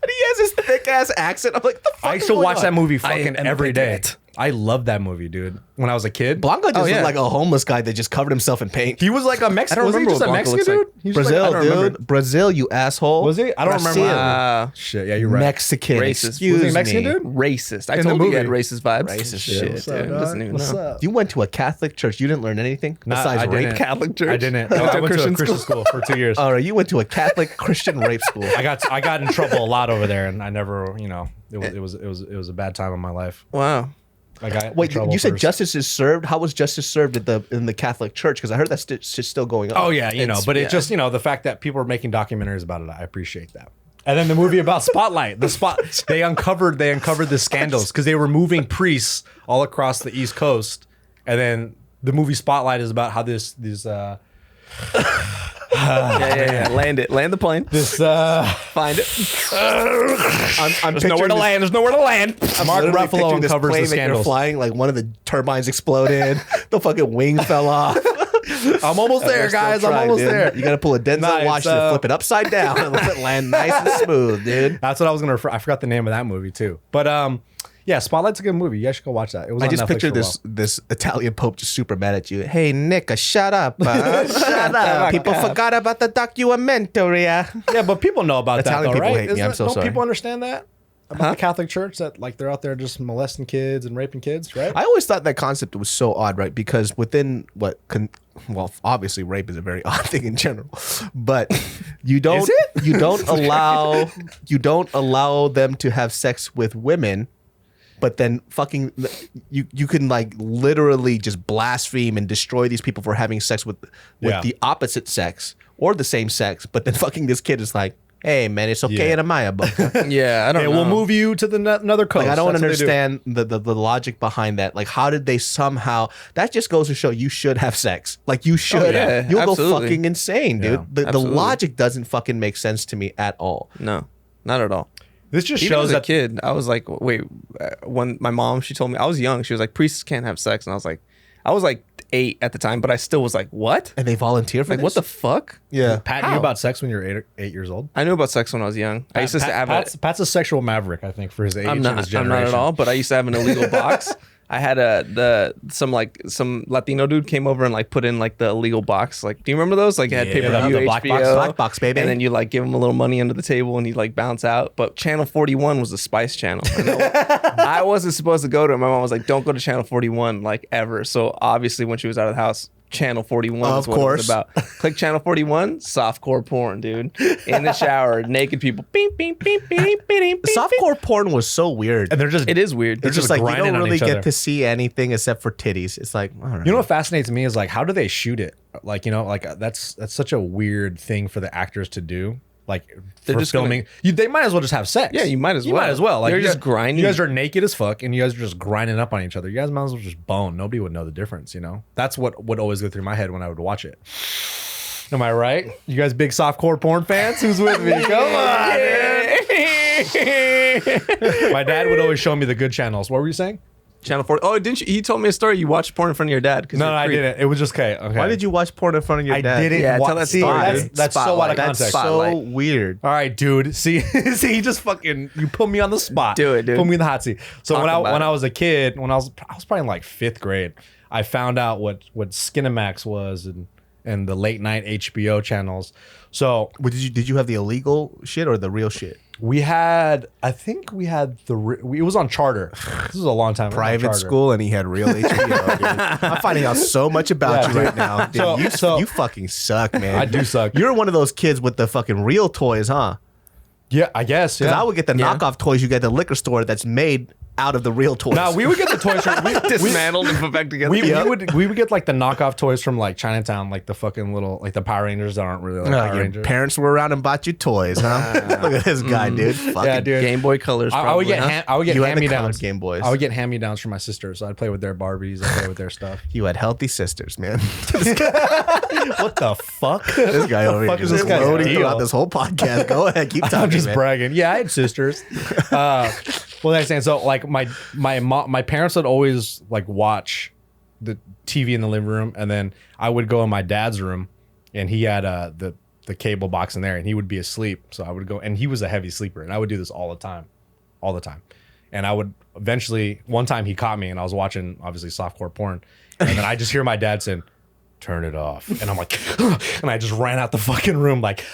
And he has his thick ass accent. I'm like, the fuck I is used to going watch on? that movie fucking am every day. it. I loved that movie, dude. When I was a kid. Blanco just yeah. looked like a homeless guy that just covered himself in paint. He was like a Mexican. Was he remember just a what Blanco Mexican looks dude? He was Brazil, like, I don't dude. remember. Brazil, you asshole. Was he? I don't remember. Brazil. Shit, yeah, you're right. Mexican. Racist. Excuse Was he Mexican, me. dude? Racist. I In the told you he had movie. racist vibes. Racist shit, shit. dude. Doesn't even know. up? You went to a Catholic church. You didn't learn anything Nah, besides I rape. didn't. Catholic church? I didn't. I went to a Christian school for 2 years. All right, you went to a Catholic Christian rape school. I got in trouble a lot over there, and I never, it was a bad time in my life. Wow. I got in Wait, trouble you said for- justice is served? How was justice served in the Catholic Church? Because I heard that's still going on. Oh yeah, but it's just the fact that people are making documentaries about it. I appreciate that. And then the movie about Spotlight, they uncovered the scandals because they were moving priests all across the East Coast, and then the movie Spotlight is about how this Yeah. Land the plane. Find it. I'm There's nowhere to land. There's nowhere to land. Mark literally Ruffalo picturing this uncovers plane the that you're scandals. flying, like one of the turbines exploded, the fucking wing fell off. I'm almost there, They're still guys. I'm trying, almost dude. there. You got to pull a Denzel Nah, it's, Washington, flip it upside down, and let it land nice and smooth, dude. That's what I was gonna refer. I forgot the name of that movie too. But yeah, Spotlight's a good movie. You guys should go watch that. It was. I on just Netflix picture for a while. this Italian Pope just super mad at you. Hey, Nick, shut up. Shut up. People forgot about the documentary. Yeah, but people know about that, Italian though, people right? hate me. I'm so don't sorry. people understand that about the Catholic Church? That like they're out there just molesting kids and raping kids, right? I always thought that concept was so odd, right? Because within well, obviously rape is a very odd thing in general, but you don't Is it? you don't allow them to have sex with women. But then fucking you can like literally just blaspheme and destroy these people for having sex with Yeah. the opposite sex or the same sex. But then fucking this kid is like, hey man, it's okay Yeah. in a Maya book. Yeah, I don't know. We'll move you to another coast. Like, I don't That's what they do. understand the logic behind that. Like, how did they somehow? That just goes to show you should have sex. Like, you should. yeah, You'll go absolutely. fucking insane, dude. Yeah, The absolutely. logic doesn't fucking make sense to me at all. No, not at all. This just Even shows as a that kid, I was like, wait, when my mom, she told me, I was young. She was like, priests can't have sex. And I was like 8 at the time, but I still was like, what? And they volunteer for Like, what the fuck? Yeah. Pat How? knew about sex when you were 8 years old. I knew about sex when I was young. I used to have Pat's a sexual maverick, I think, for his age I'm and his not generation. at all, but I used to have an illegal box I had some Latino dude came over and like put in like the illegal box. Like, do you remember those? Like, it had pay-per-view, the black HBO, box. Black box, baby. and then you like give him a little money under the table and he'd like bounce out. But Channel 41 was the Spice Channel. And I wasn't supposed to go to it. My mom was like, "Don't go to Channel 41 like ever." So obviously, when she was out of the house, Channel 41 is what it was about. Click Channel 41, softcore porn, dude. In the shower, naked people. Beep, beep, beep, beep, beep, beep, Softcore porn was so weird. And they're just It is weird. It's just like you grinding don't on really each other. get to see anything except for titties. It's like, all right. You know what fascinates me is like, how do they shoot it? Like, you know, like that's such a weird thing for the actors to do. Like They're for just filming, they might as well just have sex. Yeah, you might as well. You might as well. Like They're you just guys- grinding. You guys are naked as fuck, and you guys are just grinding up on each other. You guys might as well just bone. Nobody would know the difference. You know, that's what would always go through my head when I would watch it. Am I right? You guys big softcore porn fans? Who's with me? Come on, dude. My dad would always show me the good channels. What were you saying? Channel 40. Oh, didn't you? He told me a story. You watched porn in front of your dad. No, I didn't. It was just okay. Why did you watch porn in front of your I dad? didn't. Yeah, tell that see, story, that's dude. that's so out of Spotlight. That's context. so Spotlight. weird. All right, dude. See, you just fucking you put me on the spot. Do it, dude. Put me in the hot seat. So Talk when about I it. was a kid, I was probably in like 5th grade, I found out what Skinamax was and the late night HBO channels. So Did you have the illegal shit or the real shit? I think we had it was on Charter. This was a long time ago. Private school, and he had real HBO. Dude. I'm finding out so much about you right now. Dude, you fucking suck, man. I do suck. You're one of those kids with the fucking real toys, huh? Yeah, I guess. Because Yeah. I would get the knockoff toys you get at the liquor store that's made out of the real toys. No, we would get the toys from Dismantled and put back together. we would get like the knockoff toys from like Chinatown, like the fucking little like the Power Rangers that aren't really like Power your Rangers. parents were around and bought you toys, huh? Look at this guy, dude. Fucking Yeah, dude. Game Boy Colors. I would get huh? I would get You had hand the me colored downs. Game Boys. I would get hand me downs from my sisters, so I'd play with their Barbies. I'd play with their stuff. You had healthy sisters, man. What the fuck? This guy over here fuck is just this guy's loading deal? throughout this whole podcast. Go ahead, keep talking. I'm just man. bragging. Yeah, I had sisters. What was I saying? So like my parents would always like watch the TV in the living room, and then I would go in my dad's room, and he had the cable box in there, and he would be asleep. So I would go, and he was a heavy sleeper, and I would do this all the time. And I would eventually, one time he caught me, and I was watching obviously softcore porn, and then I just hear my dad saying, "Turn it off," and I'm like, and I just ran out the fucking room like,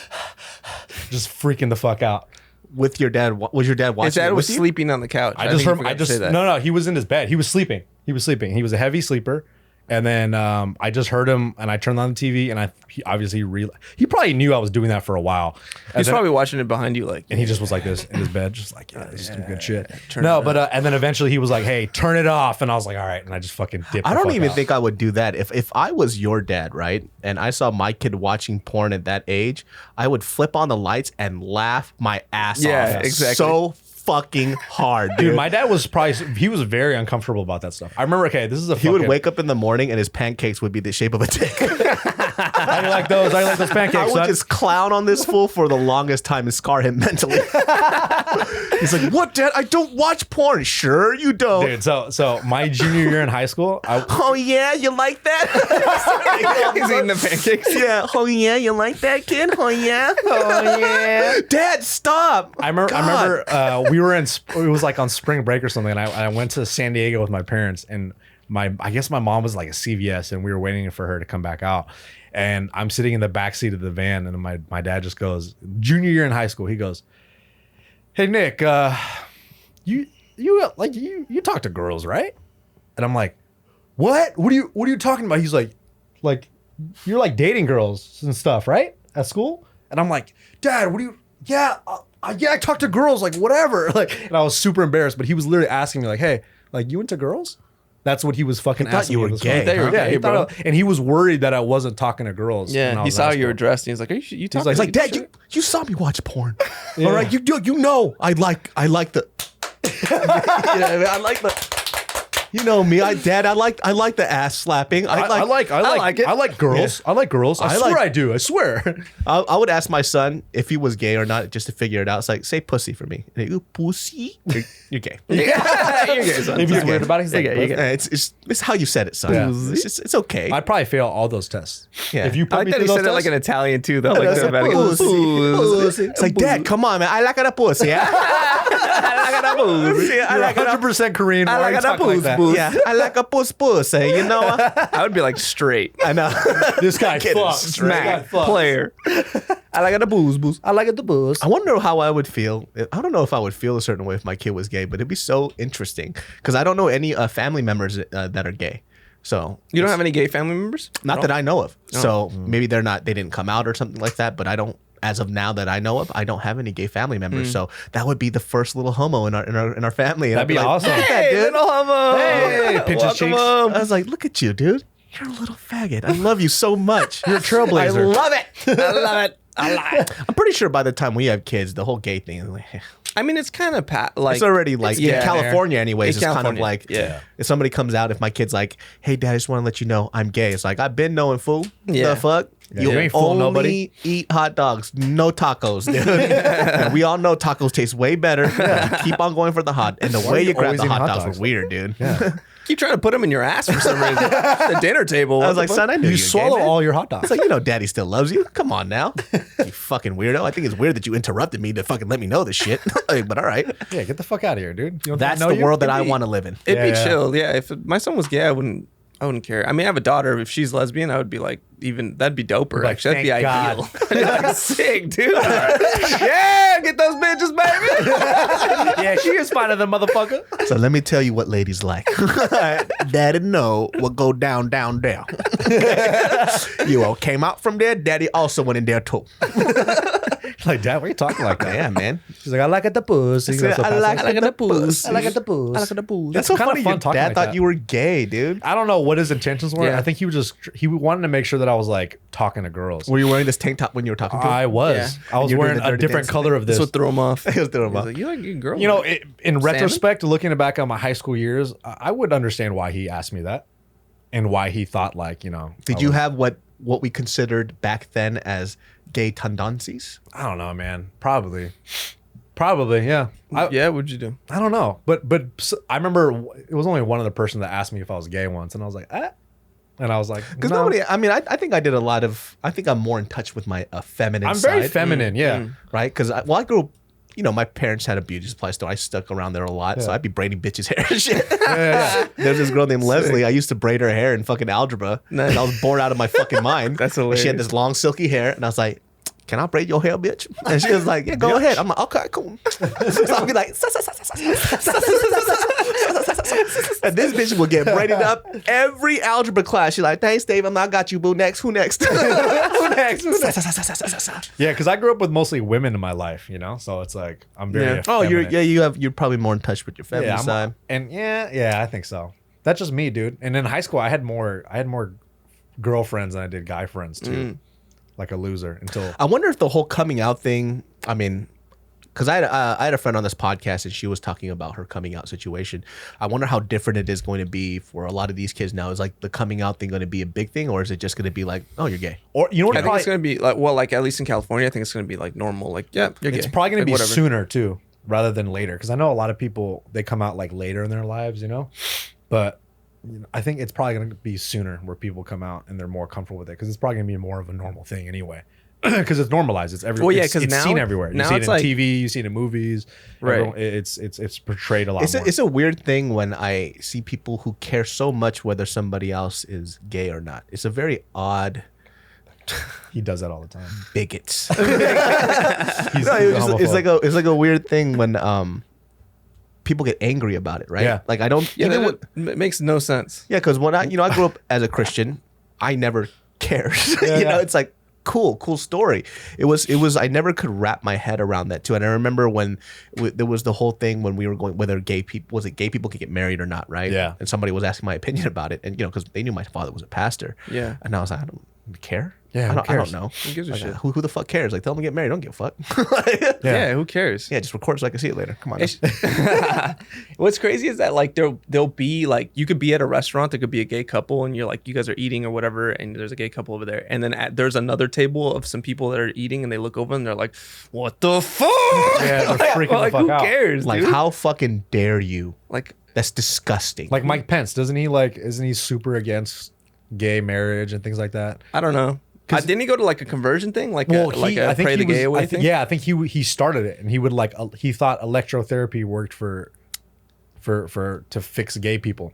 just freaking the fuck out. With your dad, was your dad watching? His dad it was with you? sleeping on the couch. I just think you heard. forgot I to just say that. no. He was in his bed. He was sleeping. He was a heavy sleeper. And then I just heard him, and I turned on the TV, and he probably knew I was doing that for a while. And He's then- probably watching it behind you, like. and he just was like this in his bed, just like, yeah, this is some good shit. turn No, it but and then eventually he was like, "Hey, turn it off," and I was like, "All right," and I just fucking dipped. I the don't fuck even out. think I would do that. If I was your dad, right, and I saw my kid watching porn at that age, I would flip on the lights and laugh my ass off. Yeah, exactly. So fucking hard, dude. Dude, my dad was he was very uncomfortable about that stuff. I remember, okay, this is a he would wake up in the morning and his pancakes would be the shape of a dick. How do you like those? Pancakes, I would son? just clown on this fool for the longest time and scar him mentally. He's like, "What, Dad? I don't watch porn." Sure, you don't. Dude, so my junior year in high school, Oh yeah, you like that? He's eating the pancakes. Yeah. Oh yeah, you like that, kid? Oh yeah. Oh yeah. Dad, stop. I remember we were it was like on spring break or something, and I went to San Diego with my parents, and I guess my mom was like a CVS, and we were waiting for her to come back out, and I'm sitting in the back seat of the van, and my dad just goes, junior year in high school, he goes, "Hey Nick, you talk to girls, right?" And I'm like, "What? What are you talking about?" He's like you're like dating girls and stuff, right? At school? And I'm like, "Dad, what do you? Yeah, I talk to girls, like whatever." Like, and I was super embarrassed, but he was literally asking me like, "Hey, like you into girls?" That's what he was fucking thought asking you me were in this gay. phone. He thought you were Yeah, gay, he bro. thought and he was worried that I wasn't talking to girls. when I Yeah, he was saw in how you were school. dressed, and he's like, "Are you talking?" He's like, to "Dad, you saw me watch porn. All right, you know I like the I like the you know me, I like the ass slapping. I like it. I like girls. Yeah. I like girls. I swear like- I do. I swear. I would ask my son if he was gay or not just to figure it out. It's like, say pussy for me. And he go, pussy? You're gay. Yeah, you're gay, son. If he's Sorry. weird about it, he's like, You're gay. It's how you said it, son. Yeah. It's okay. I'd probably fail all those tests. Yeah. If you I put like me that through he those said it like tests, an Italian too, though. Like It's the like, Vatican. pussy. It's like, Dad, come on, man. I like a pussy. Yeah? like that booze. Yeah, I You're like 100% Korean. I Why are like you that talking like booze, that? booze. Yeah, I like a puss, you know. I would be like straight. I know. This guy Kid is fucks. Smack player. I like the booze. I like it the booze. I wonder how I would feel. I don't know if I would feel a certain way if my kid was gay, but it'd be so interesting because I don't know any family members that are gay. So You don't have any gay family members? not that I know of. So maybe they didn't come out or something like that. But I don't, as of now that I know of, I don't have any gay family members. So that would be the first little homo in our family. And That'd I'd be like, awesome. "Look at that, dude." little homo. Hey, pinch his Welcome cheeks. home. I was like, look at you, dude. You're a little faggot. I love you so much. You're a I trailblazer. love it. I love it. I love it. I'm pretty sure by the time we have kids, the whole gay thing is like, I mean, it's kind of like it's already like in California anyways. In It's kind of California, like yeah. if somebody comes out, if my kid's like, hey dad, I just want to let you know I'm gay. It's like, I've been knowing, fool. Yeah. The fuck? You ain't fooling only nobody. eat hot dogs, no tacos, dude. And we all know tacos taste way better. You keep on going for the hot. And the Why are way you you grab always the eating hot hot dogs dogs? were weird, dude. keep trying to put them in your ass for some reason. The dinner table. I was like, son, I knew You you swallow all your hot dogs. It's like, you know, daddy still loves you. Come on now. You fucking weirdo. I think it's weird that you interrupted me to fucking let me know this shit. Like, but all right. Yeah, get the fuck out of here, dude. You don't That's know the you? world that I It'd be- want to live in. It'd be Yeah. chill. Yeah. If my son was gay, I wouldn't care. I mean, I have a daughter. If she's lesbian, I would be like, that'd be doper. Like, Actually, that'd be thank ideal. Like, sick, dude. Yeah, get those bitches, baby. Yeah, she is fine than motherfucker. So let me tell you what ladies like. Daddy know what go down, down, down. You all came out from there. Daddy also went in there too. Like, Dad, why are you talking like that? Yeah, man. She's like, I like it the pussy. I like the booze. I like it the pussy. I like the booze. That's so kinda funny. fun Your talking dad like thought that. you were gay, dude. I don't know what his intentions were. Yeah. I think he wanted to make sure that I was like talking to girls. Were you wearing this tank top when you were talking to him? I was. Yeah. I was You're doing wearing the a dirty different dance color of this. That's what threw him off. He was throwing him He's off. like, you like a girl. You know, in retrospect, looking back on my high school years, I would understand why he asked me that, and why he thought like, you know. Did you have what we considered back then as gay tendencies? I don't know, man. Probably, yeah. Yeah, what'd you do? I don't know, but I remember it was only one other person that asked me if I was gay once, and I was like, and I was like, Because no. nobody, I mean, I think I did a lot of, I think I'm more in touch with my feminine I'm side. very feminine, yeah. Right? Because I grew up, you know, my parents had a beauty supply store. I stuck around there a lot. So I'd be braiding bitches' hair and shit. Yeah. There's this girl named Leslie. I used to braid her hair in fucking algebra. Nice. And I was bored out of my fucking mind. That's She had hilarious. this long, silky hair. And I was like, can I braid your hair, bitch? And she was like, yeah, go ahead. I'm like, okay, cool. So I'll be like, and this bitch will get braided up every algebra class. She's like, thanks, Dave. I got you, boo. Next. Who next? Who next? Yeah, because I grew up with mostly women in my life, you know, so it's like I'm very. Oh, effeminate. you're probably more in touch with your feminine side. and I think so. That's just me, dude. And in high school, I had more girlfriends than I did guy friends too. Like a loser until. I wonder if the whole coming out thing. I mean, because I had a friend on this podcast and she was talking about her coming out situation. I wonder how different it is going to be for a lot of these kids now. Is like the coming out thing going to be a big thing, or is it just going to be like, oh, you're gay? Or you know what? I think it's gonna be like, well, like at least in California, I think it's gonna be like normal. Like, yeah, you're gay. It's probably going Like, to be whatever. sooner too, rather than later. Because I know a lot of people they come out like later in their lives, you know. But you know, I think it's probably going to be sooner where people come out and they're more comfortable with it because it's probably going to be more of a normal thing anyway. Because it's normalized. It's everywhere. Well, yeah, it's 'cause now- seen everywhere. You now see it it's in like- TV. You see it in movies. Right. Everyone- it's portrayed a lot more. It's a weird thing when I see people who care so much whether somebody else is gay or not. It's a very odd He does that all the time. bigots. He's, No, it's like a weird thing when people get angry about it, right? Yeah. Like I don't. Yeah, even that it makes no sense. Yeah, because when I grew up as a Christian, I never cared. You know, yeah. it's like cool story. It was. I never could wrap my head around that too. And I remember when there was the whole thing when we were going whether gay people could get married or not, right? Yeah. And somebody was asking my opinion about it, and you know, because they knew my father was a pastor. Yeah. And I was like, I don't care. Yeah, who I don't cares? know. Who gives a Like, shit? Who the fuck cares? Like, tell them to get married. Don't give a fuck. Yeah, who cares? Yeah, just record so I can see it later. Come on. What's crazy is that like there'll be like you could be at a restaurant, there could be a gay couple, and you're like you guys are eating or whatever, and there's a gay couple over there, and then there's another table of some people that are eating, and they look over and they're like, "What the fuck?" Yeah, they're freaking the like, fuck who out. cares? Like, dude? how fucking dare you? Like, That's disgusting. Like Mike Pence, isn't he isn't he super against gay marriage and things like that? I don't know. Didn't he go to like a conversion thing, like a I think pray the gay away thing? Yeah, I think he started it, and he would he thought electrotherapy worked for to fix gay people,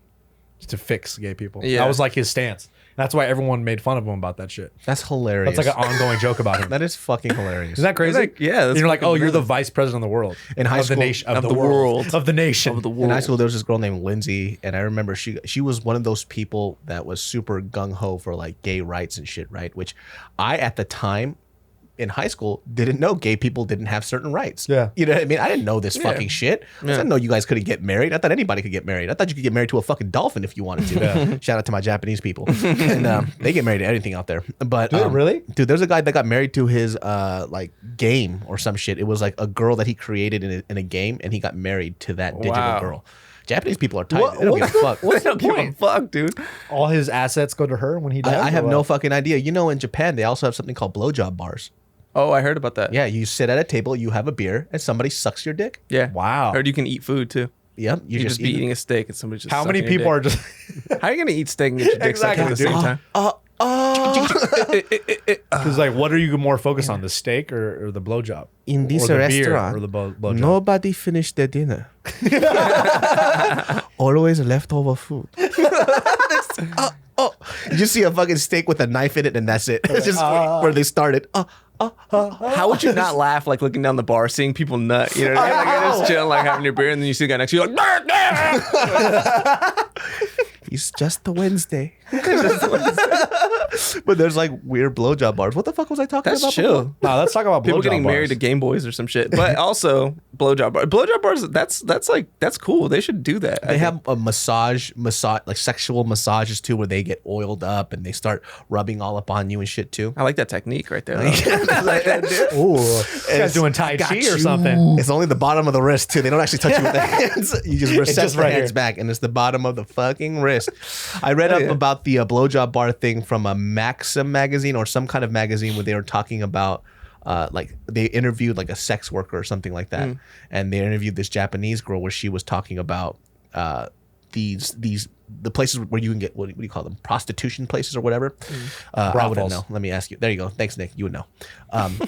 Yeah, that was like his stance. That's why everyone made fun of him about that shit. That's hilarious. That's like an ongoing joke about him. That is fucking hilarious. Isn't that crazy? Like, yeah, and you're like, oh, you're the vice president of the world in high school, of the world. In high school, there was this girl named Lindsay, and I remember she was one of those people that was super gung ho for like gay rights and shit, right? Which I at the time in high school didn't know gay people didn't have certain rights. Yeah. You know what I mean? I didn't know this fucking shit. I didn't know you guys couldn't get married. I thought anybody could get married. I thought you could get married to a fucking dolphin if you wanted to. Shout out to my Japanese people. And they get married to anything out there. But really? Dude, there's a guy that got married to his like game or some shit. It was like a girl that he created in a game, and he got married to that digital girl. Japanese people are tight. They don't give a fuck. What's the point? Fuck, dude. All his assets go to her when he dies? I have no fucking idea. You know, in Japan, they also have something called blowjob bars. Oh, I heard about that. Yeah, you sit at a table, you have a beer, and somebody sucks your dick. Yeah. Wow. I heard you can eat food too. Yep. You just be eating a steak and somebody just How many people are just... How are you going to eat steak and get your dick sucked at the same time? Because like, what are you more focused on, the steak or the blowjob? In this or the beer restaurant, or the blowjob? nobody finished their dinner. Always leftover food. You just see a fucking steak with a knife in it, and that's it. It's just where they started. How would you not laugh like looking down the bar, seeing people nut? You know what I mean? Like you're just chilling, like having your beer, and then you see the guy next to you, like, It's just a Wednesday. But there's like weird blowjob bars. What the fuck was I talking That's about? chill. Before? No, let's talk about People blowjob getting bars. married to Game Boys or some shit. But also blowjob bars. Blowjob bars. That's cool. They should do that. They have a massage, like sexual massages too, where they get oiled up and they start rubbing all up on you and shit too. I like that technique right there. Ooh, this guy's doing Tai Chi or something. It's only the bottom of the wrist too. They don't actually touch you with the hands. You just recess the hands back, and it's the bottom of the fucking wrist. I read up about the blowjob bar thing from a Maxim magazine or some kind of magazine where they were talking about like they interviewed like a sex worker or something like that, and they interviewed this Japanese girl where she was talking about the places where you can get, what do you call them, prostitution places or whatever. I wouldn't know. Let me ask you. There you go. Thanks, Nick. You would know.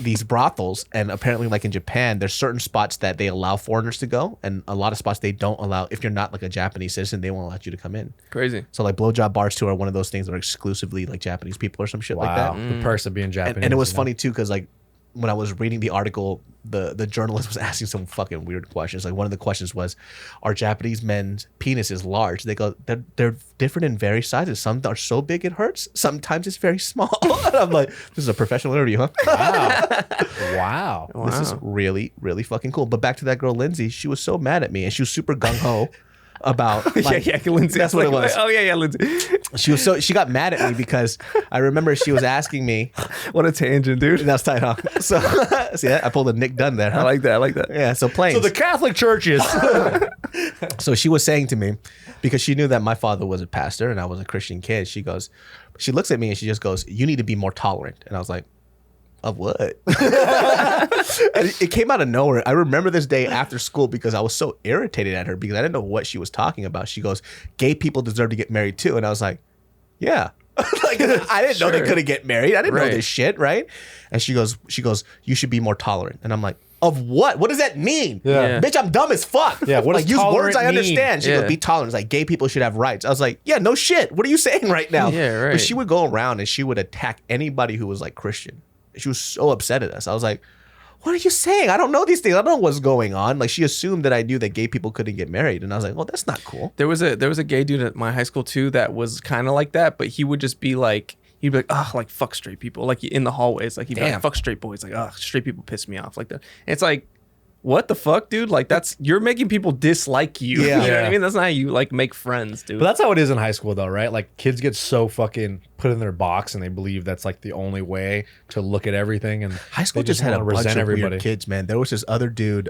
These brothels, and apparently like in Japan, there's certain spots that they allow foreigners to go, and a lot of spots they don't allow. If you're not like a Japanese citizen, they won't allow you to come in. Crazy. So like blowjob bars too are one of those things that are exclusively like Japanese people or some shit like that. The perks of being Japanese. And it was funny too, because like when I was reading the article, the journalist was asking some fucking weird questions. Like one of the questions was, are Japanese men's penises large? They go, they're different in various sizes. Some are so big it hurts. Sometimes it's very small. And I'm like, this is a professional interview, huh? Wow. This is really, really fucking cool. But back to that girl, Lindsay, she was so mad at me, and she was super gung-ho about like, Lindsay. That's what it was. Oh yeah, Lindsay. She got mad at me because I remember she was asking me. What a tangent, dude. That's tight, huh? So see, I pulled a Nick Dunn there. Huh? I like that. Yeah. So planes. So the Catholic churches. So she was saying to me, because she knew that my father was a pastor and I was a Christian kid. She looks at me and she just goes, "You need to be more tolerant." And I was like, "Of what?" And it came out of nowhere. I remember this day after school because I was so irritated at her because I didn't know what she was talking about. She goes, "Gay people deserve to get married too." And I was like, "Yeah." Like, I didn't know they couldn't get married. I didn't know this shit, right? And she goes, "You should be more tolerant." And I'm like, "Of what? What does that mean?" Yeah. Bitch, I'm dumb as fuck. Yeah, what does like, use words tolerant I understand. mean? She goes, "Be tolerant." It's like gay people should have rights. I was like, "Yeah, no shit. What are you saying right now?" Yeah, right. But she would go around and she would attack anybody who was like Christian. She was so upset at us. I was like, "What are you saying? I don't know these things. I don't know what's going on." Like, she assumed that I knew that gay people couldn't get married. And I was like, "Well, that's not cool." There was a gay dude at my high school too that was kind of like that, but he would just be like, he'd be like, "Oh, like fuck straight people." Like in the hallways, like he'd be like, "Fuck straight boys." Like, "Oh, straight people piss me off." Like that. And it's like, what the fuck, dude? Like you're making people dislike you. Yeah. You know what I mean? That's not how you like make friends, dude. But that's how it is in high school, though, right? Like kids get so fucking put in their box, and they believe that's like the only way to look at everything. And High school they just had a wanna bunch of weird kids, man. There was this other dude.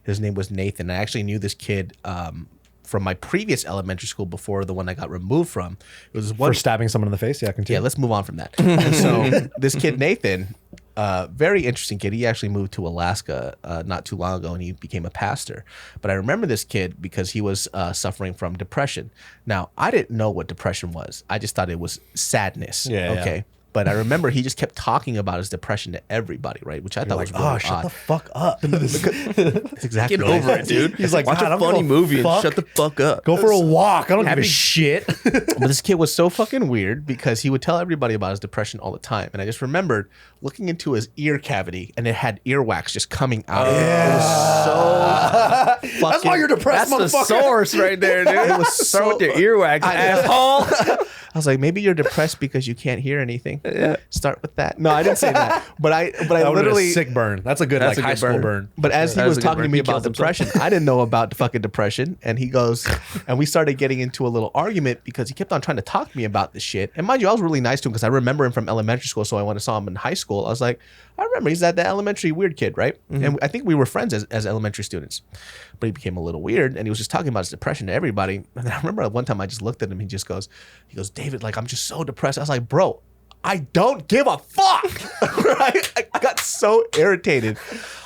His name was Nathan. I actually knew this kid from my previous elementary school before the one I got removed from. It was one for stabbing someone in the face. Yeah, continue. Yeah, let's move on from that. And so this kid Nathan, very interesting kid. He actually moved to Alaska not too long ago, and he became a pastor. But I remember this kid because he was suffering from depression. Now, I didn't know what depression was. I just thought it was sadness. Yeah. Okay. But I remember he just kept talking about his depression to everybody, right? Which I thought was really shut odd. the fuck up. That's exactly Get right. over it, dude. He's like, watch God, a I'm funny gonna movie and fuck. shut the fuck up. Go for a walk. I don't give a Happy- shit. But this kid was so fucking weird because he would tell everybody about his depression all the time. And I just remembered looking into his ear cavity and it had earwax just coming out. It was so fucking, That's why you're depressed, That's the motherfucker. source right there, dude. It was Start so with your earwax, asshole. I was like, maybe you're depressed because you can't hear anything. Yeah. Start with that. No, I didn't say that. But I That would've been literally a sick burn. That's a good That's like a high good school burn. burn. But as he That was was a good talking to burn. me He about killed himself. depression, I didn't know about fucking depression. And he goes, and we started getting into a little argument because he kept on trying to talk to me about this shit. And mind you, I was really nice to him because I remember him from elementary school. So I went and saw him in high school. I was like, I remember he's that elementary weird kid, right? And I think we were friends as elementary students. But he became a little weird and he was just talking about his depression to everybody. And then I remember one time I just looked at him. He goes, David, like, I'm just so depressed. I was like, bro, I don't give a fuck. Right? I got so irritated.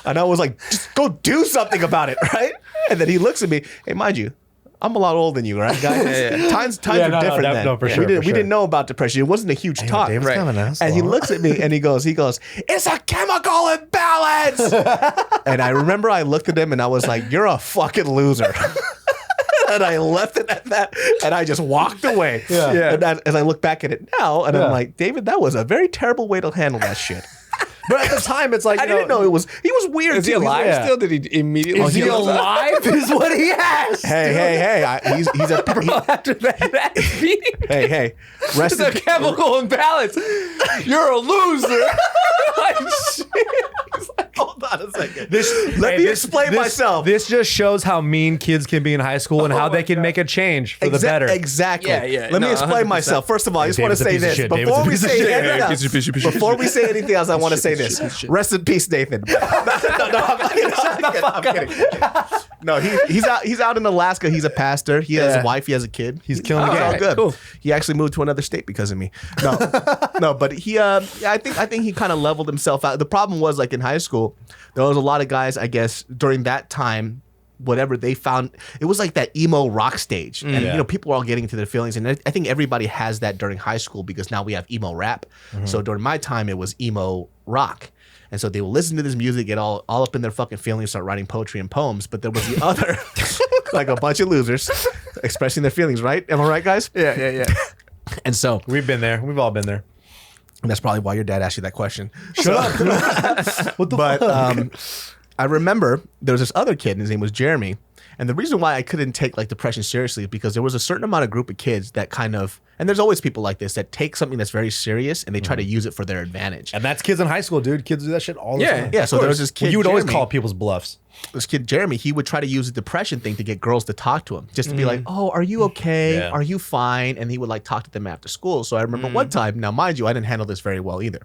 And I was like, just go do something about it, right? And then he looks at me. Hey, mind you, I'm a lot older than you, right, guys? Times Yeah, are no, different no, then. no, for we sure, didn't, for we sure. didn't know about depression. It wasn't a huge talk. David's Right. kind of an asshole. And he looks at me and he goes, it's a chemical imbalance. And I remember I looked at him and I was like, you're a fucking loser. And I left it at that and I just walked away. Yeah. And as I look back at it now, and I'm like, David, that was a very terrible way to handle that shit. But at the time, it's like, I didn't know he was weird. Is he too. alive yeah. still? Did he immediately? Is he kill himself? alive? Is what he asked. Hey, he's a After that meeting, hey, rest it's a in peace. chemical imbalance. You're a loser. Like, shit. Hold on a second. Let me explain myself. This just shows how mean kids can be in high school and how they can make a change for the better. Exactly. Yeah, Let me no, explain 100%. myself. First of all, I just want to David's a say piece of this. shit. Before we David's a say piece of shit. anything Yeah, else, piece of shit. before we say anything else, I want to say this. Rest in peace, Nathan. No, I'm kidding. No, he's out in Alaska. He's a pastor. He has a wife. He has a kid. He's killing the It's all game. good. Cool. He actually moved to another state because of me. No, but he, I think he kind of leveled himself out. The problem was, like, in high school, there was a lot of guys, I guess, during that time, whatever they found, it was like that emo rock stage. And, Yeah. people were all getting into their feelings. And I think everybody has that during high school because now we have emo rap. So during my time, it was emo rock. And so they will listen to this music, get all up in their fucking feelings, start writing poetry and poems. But there was the other, like a bunch of losers expressing their feelings, right? Am I right, guys? Yeah. And so We've been there. We've all been there. that's probably why your dad asked you that question. Shut up. What the But fuck? I remember there was this other kid, and his name was Jeremy. And the reason why I couldn't take like depression seriously is because there was a certain amount of group of kids that kind of, and there's always people like this that take something that's very serious and they try to use it for their advantage. And that's kids in high school, dude. Kids do that shit all the time. Yeah, so there was this kid. Well, you would always Jeremy. call people's bluffs. This kid Jeremy, he would try to use the depression thing to get girls to talk to him, just to be like, "Oh, are you okay? Yeah. Are you fine?" And he would like talk to them after school. So I remember one time. Now, mind you, I didn't handle this very well either,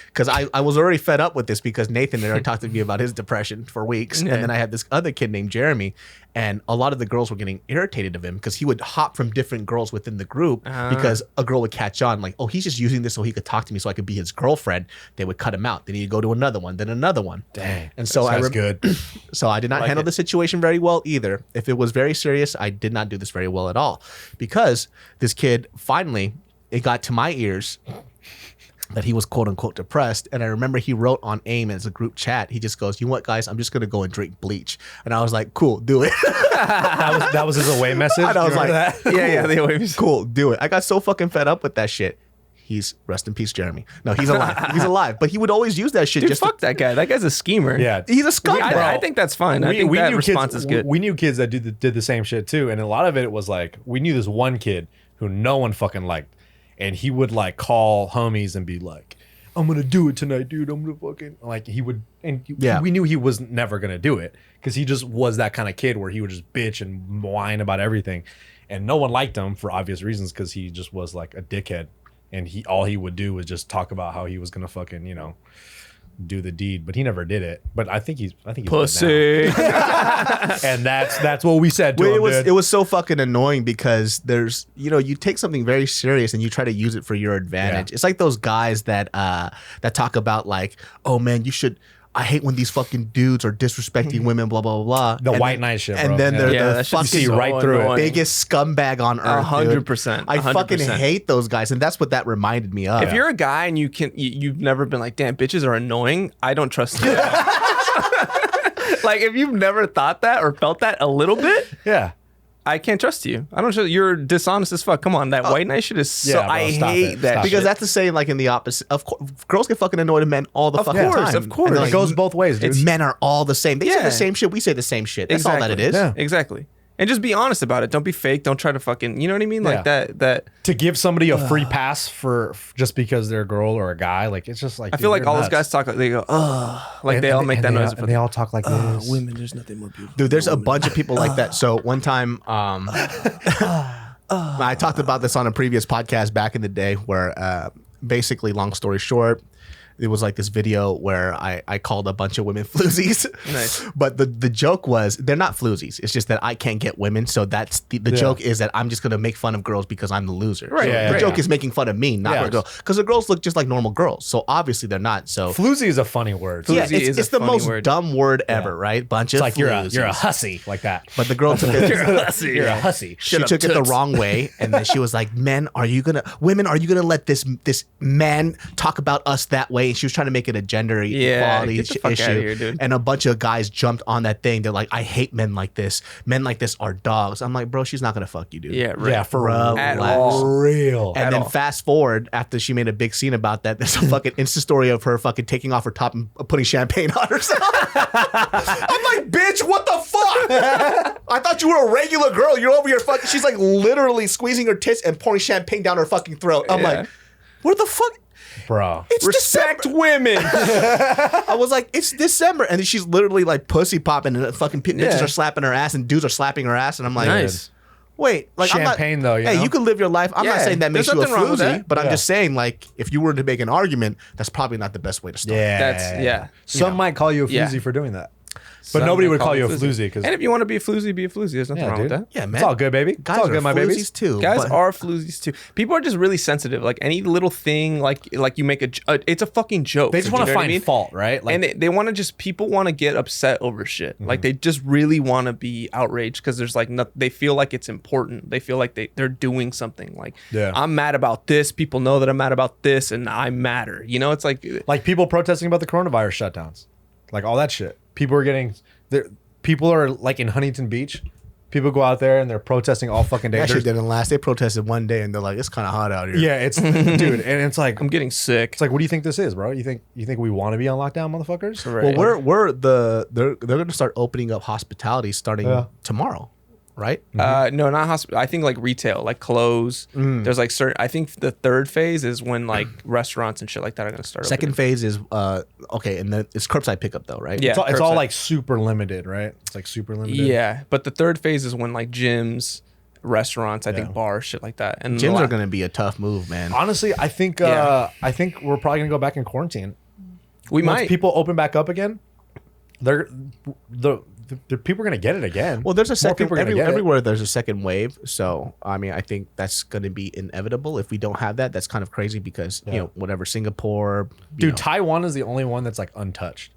because I was already fed up with this because Nathan had already talked to me about his depression for weeks, and then I had this other kid named Jeremy, and a lot of the girls were getting irritated of him because he would hop from different girls within the group because a girl would catch on, like, "Oh, he's just using this so he could talk to me, so I could be his girlfriend." They would cut him out. Then he'd go to another one, then another one. Dang. And so That's I good. So I did not handle the situation very well either. If it was very serious, I did not do this very well at all, because this kid finally, it got to my ears that he was quote unquote depressed. And I remember he wrote on AIM as a group chat. He just goes, "You know what, guys? I'm just gonna go and drink bleach." And I was like, "Cool, do it." That was his away message. And I was You remember like, that? Yeah. They always. "Cool, do it." I got so fucking fed up with that shit. He's rest in peace, Jeremy. No, he's alive. He's alive. But he would always use that shit Dude, just fuck that guy. That guy's a schemer. Yeah. he's a scumbag. I think that's fine. I think that response kids, is good. We knew kids that did the same shit too, and a lot of it was like we knew this one kid who no one fucking liked, and he would like call homies and be like, "I'm gonna do it tonight, dude. I'm gonna fucking," like he would, and Yeah. we knew he was never gonna do it because he just was that kind of kid where he would just bitch and whine about everything, and no one liked him for obvious reasons because he just was like a dickhead, and all he would do was just talk about how he was gonna fucking do the deed, but he never did it. But I think he's dead now. Pussy. And that's what we said to Well, him. it was so fucking annoying because there's you take something very serious and you try to use it for your advantage. Yeah. It's like those guys that talk about like, "Oh man, you should I hate when these fucking dudes are disrespecting women, blah, blah, blah, blah. The white knight shit, bro. And then they're the that shit fucking see right through it. biggest scumbag on earth. 100%. I fucking 100%. hate those guys. And that's what that reminded me of. If you're a guy and you've never been like, damn, bitches are annoying, I don't trust you. Like, if you've never thought that or felt that a little bit, Yeah. I can't trust you. I don't trust. You're dishonest as fuck. Come on, that white knight shit is so. Yeah, bro, I stop hate it. that Stop because shit. that's the same, like in the opposite. Of course, girls get fucking annoyed at men all the fucking course, time. of course. And they're It goes both ways, dude. Men are all the same. They say Yeah. the same shit. We say the same shit. That's all that it is. Yeah. Exactly. And just be honest about it. Don't be fake. Don't try to fucking. You know what I mean? Like Yeah. that. To give somebody a free pass for just because they're a girl or a guy, like it's just like I feel like all those guys talk. They go, like they all make that noise. and they all talk like this. Women, there's nothing more beautiful. Dude, there's a bunch of people like that. So one time, I talked about this on a previous podcast back in the day where basically, long story short, it was like this video where I called a bunch of women floozies. Nice. But the joke was they're not floozies. It's just that I can't get women. So that's the joke is that I'm just going to make fun of girls because I'm the loser. Right, So yeah, the yeah. joke is making fun of me, not Yeah. the girl. Because the girls look just like normal girls. So obviously they're not. So Floozy is a funny word. yeah, Floozy is it's a the funny most word. dumb word ever, right? Bunch of It's like you're a floozies. hussy like that. But the girl took it. You're a hussy. You're a hussy. She took it the wrong way, and then she was like, women, are you gonna let this man talk about us that way? And she was trying to make it a gender equality get the fuck issue. outta here, dude. And a bunch of guys jumped on that thing. They're like, I hate men like this. Men like this are dogs. I'm like, bro, she's not gonna fuck you, dude. Yeah, right. Yeah, for real. At Relax. all. For real. And At then all. fast forward after she made a big scene about that, there's a fucking Insta story of her fucking taking off her top and putting champagne on herself. I'm like, bitch, what the fuck? I thought you were a regular girl. You're over here fucking. She's like literally squeezing her tits and pouring champagne down her fucking throat. I'm Yeah. like, what the fuck? Bro. It's Respect December. women. I was like, it's December, and then she's literally like pussy popping, and the fucking bitches Yeah. are slapping her ass, and dudes are slapping her ass, and I'm like, Nice. wait, like Champagne, I'm not, though, you hey, know? you can live your life. I'm not Yeah, saying that makes there's you a nothing wrong with floozy, that. but I'm Yeah. just saying, like, if you were to make an argument, that's probably not the best way to start. Yeah. That's- yeah. Some might call you a Yeah. floozy for doing that. Some But nobody may would call you a floozy. floozy because And if you want to be a floozy, be a floozy. There's nothing wrong with that. Yeah, man. It's all good, baby. Guys it's all are good, my floozies babies. too. Guys but- are floozies too. People are just really sensitive. Like any little thing, like you make it's a fucking joke. They just want to You know what find I mean? fault, right? Like, And they want to people want to get upset over shit. Like they just really want to be outraged because there's like they feel like it's important. They feel like they're doing something. Like Yeah. I'm mad about this. People know that I'm mad about this, and I matter. You know, it's like people protesting about the coronavirus shutdowns, like all that shit. People are like in Huntington Beach. People go out there and they're protesting all fucking day. That shit There's- didn't last. They protested one day, and they're like, it's kind of hot out here. Yeah, it's dude, and it's like I'm getting sick. it's like, what do you think this is, bro? You think we want to be on lockdown, motherfuckers? Right. Well, they're going to start opening up hospitality starting tomorrow, right? No, not hospital. I think like retail, like clothes. There's like certain. I think the third phase is when like restaurants and shit like that are gonna start. Second opening. phase is okay, and then it's curbside pickup though, right? Yeah. It's all curbside. like super limited, right? It's like super limited. Yeah, but the third phase is when like gyms, restaurants, I think bars, shit like that. And Gyms are going to be a tough move, man. Honestly, I think Yeah. we're probably gonna go back in quarantine. we Once might. people open back up again, the people are gonna get it again. Well, there's a More second people are gonna get it. everywhere. There's a second wave, so I mean, I think that's going to be inevitable. If we don't have that, that's kind of crazy because you know whatever Singapore, you Dude, know. Taiwan is the only one that's like untouched.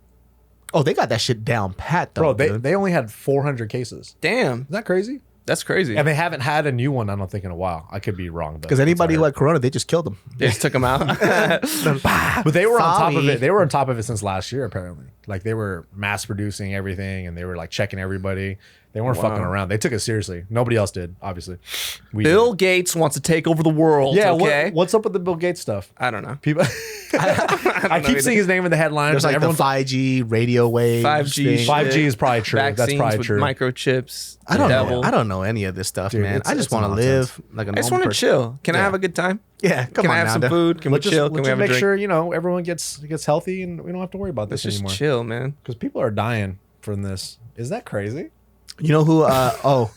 Oh, they got that shit down pat though, Bro, dude. they only had 400 cases. Damn, Is that crazy? that's crazy. And they haven't had a new one, I don't think, in a while. I could be wrong. Because anybody who had corona, they just killed them. They just took them out. But they were on top of Sorry. it. They were on top of it since last year, apparently. Like they were mass producing everything and they were like checking everybody. They weren't fucking around. They took it seriously. Nobody else did, obviously. We Bill did. Gates wants to take over the world. Yeah, okay. what's up with the Bill Gates stuff? I don't know. People I keep seeing his name in the headlines. There's like the everyone's 5G radio waves. 5G thing. shit. 5G is probably true. That's Vaccines probably with true. microchips. I don't the know. devil. I don't know any of this stuff, Dude, man. it's- I just it's want to nonsense. live like a I just normal want to person. chill. Can I have a good time? Yeah, come Can on I have now. some dude. food? Can we Let's just, chill? let's Can we just have a make drink? sure, everyone gets healthy and we don't have to worry about Let's this just anymore. chill, man. Because people are dying from this. Is that crazy? You know who? Oh,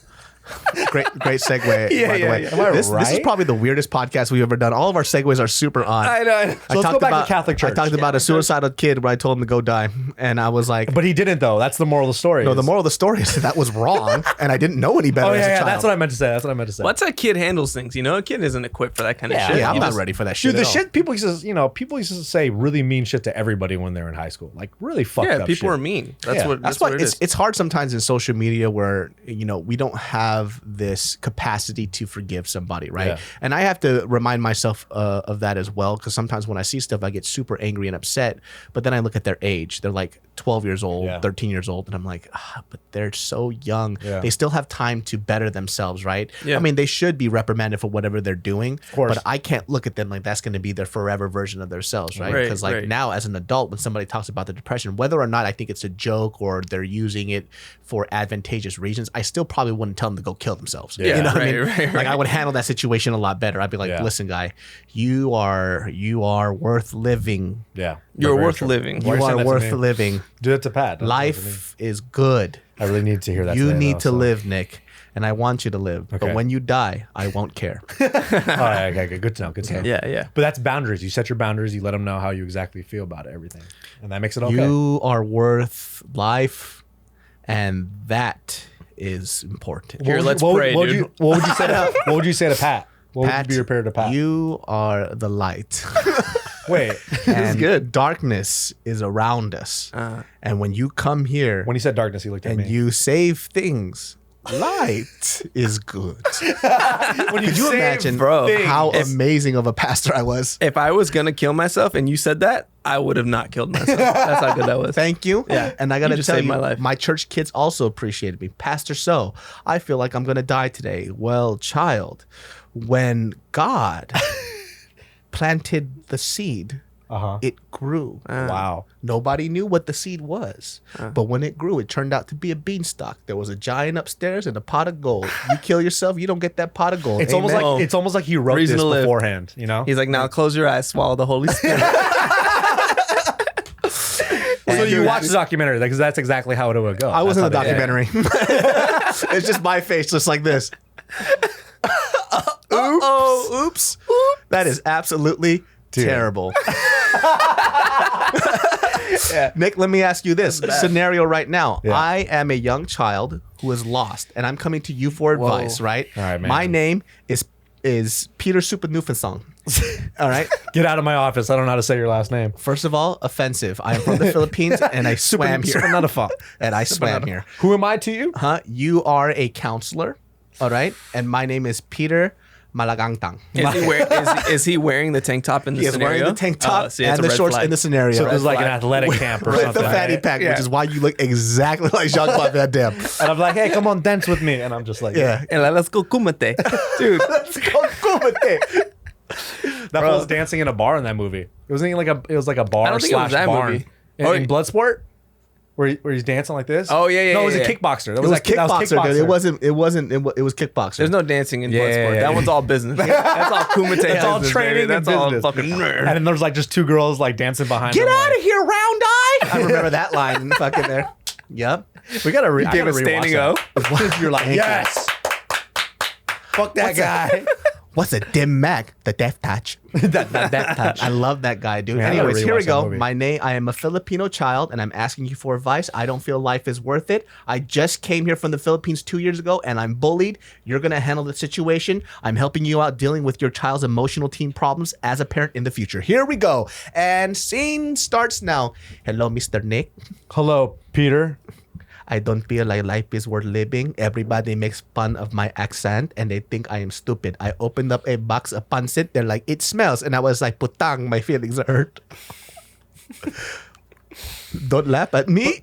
Great segue. By the way. Am I This is right? probably the weirdest podcast we've ever done. All of our segues are super odd. I know. So let's go back to Catholic Church. I talked about a suicidal kid where I told him to go die, and I was like, But he didn't though. That's the moral of the story. no. The moral of the story is that was wrong, and I didn't know any better Oh as a yeah, child. that's what I meant to say. What's a kid handles things? You know, a kid isn't equipped for that kind of shit. Yeah, I'm You not just- ready for that shit. Dude, the at all. shit people used to say really mean shit to everybody when they were in high school. Like really fucked Yeah, up people shit. are mean. That's Yeah. what. That's That's why what it is. it's hard sometimes in social media where we don't have this capacity to forgive somebody, right? Yeah. And I have to remind myself of that as well, because sometimes when I see stuff, I get super angry and upset. But then I look at their age; they're like 12 years old, Yeah. 13 years old, and I'm like, but they're so young. Yeah. They still have time to better themselves, right? Yeah. I mean, they should be reprimanded for whatever they're doing. Of course. But I can't look at them like that's going to be their forever version of themselves, right? Right, Because right. now, as an adult, when somebody talks about the depression, whether or not I think it's a joke or they're using it for advantageous reasons, I still probably wouldn't tell them to go kill themselves. Yeah. You know what I Right, mean? right, Like I right. would handle that situation a lot better. I'd be like, Yeah. listen, guy, you are worth living. Yeah. You're Very worth true. living. Why You saying are that to worth me? living. Do that to Pat. Don't do that to me. Life is good. I really need to hear that. You today, need though, to so. live, Nick, and I want you to live. Okay. But when you die, I won't care. All right, okay, good to know. Good to know. Yeah. But that's boundaries. You set your boundaries. You let them know how you exactly feel about everything, and that makes it okay. You are worth life, and that is important. Here, let's pray, what dude. What would you say to What would you say to Pat? What would you be prepared to Pat? You are the light. Wait, and good. darkness is around us. And when you come here when he said darkness, he looked at and me. you save things, light is good. when Could you imagine bro, how if- amazing of a pastor I was? If I was gonna kill myself and you said that, I would have not killed myself. That's how good that was. Thank you. Yeah. And I got You to just tell saved you, my life. my church kids also appreciated me. Pastor So, I feel like I'm going to die today. Well, child, when God planted the seed, it grew. Wow. Nobody knew what the seed was. But when it grew, it turned out to be a beanstalk. There was a giant upstairs and a pot of gold. You kill yourself, you don't get that pot of gold. It's almost Amen? like he wrote Reason this to live. beforehand. You know. He's like, now close your eyes, swallow the Holy Spirit. So you watch the documentary because that's exactly how it would go. I was in the That's how they- documentary. It's just my face just like this. Oops. That is absolutely terrible. Nick, let me ask you this scenario right now. Yeah. I am a young child who is lost, and I'm coming to you for advice, right? All right, man. My name is Peter Supernufensong. All right. Get out of my office. I don't know how to say your last name. First of all, offensive. I am from the Philippines, and I swam here. Not a fun. And I swam here. Who am I to you? You are a counselor, all right? And my name is Peter Malagangtang. Is he wearing the tank top in the He is scenario? wearing the tank top See, it's and a the red shorts flag. in the scenario. So there's like an flag. athletic camp or with something. the fanny right? pack, which is why you look exactly like Jean-Claude Van Damme. And I'm like, hey, come on, dance with me. And I'm just like, Yeah. And like, let's go kumate. Dude. Let's go kumate. That fool was dancing in a bar in that movie. It was like a bar I don't think it was slash that barn. movie. In Bloodsport, where he's dancing like this. Oh, yeah, No, it was yeah. a kickboxer. It was kickboxer, dude. It wasn't. It was kickboxer. There's no dancing in Yeah, Bloodsport. yeah, That yeah. one's all business. That's all kumate. It's all business, training baby. and That's all business. fucking nerd. And then there's like just two girls like dancing behind Get him. out like, of here, round eye. I remember that line fucking there. Yep. We gotta I gave gotta a standing rewatch that. You're like, Thank you. yes. Fuck that guy. What's a dim Mac? The death touch. that touch. I love that guy, dude. Man, I gotta Anyways, here we rewatch that go. movie. My name. I am a Filipino child, and I'm asking you for advice. I don't feel life is worth it. I just came here from the Philippines 2 years ago, and I'm bullied. You're gonna handle the situation. I'm helping you out dealing with your child's emotional teen problems as a parent in the future. Here we go. And scene starts now. Hello, Mr. Nick. Hello, Peter. I don't feel like life is worth living. Everybody makes fun of my accent and they think I am stupid. I opened up a box of pancit. They're like, it smells. And I was like, putang, my feelings are hurt. Don't laugh at me.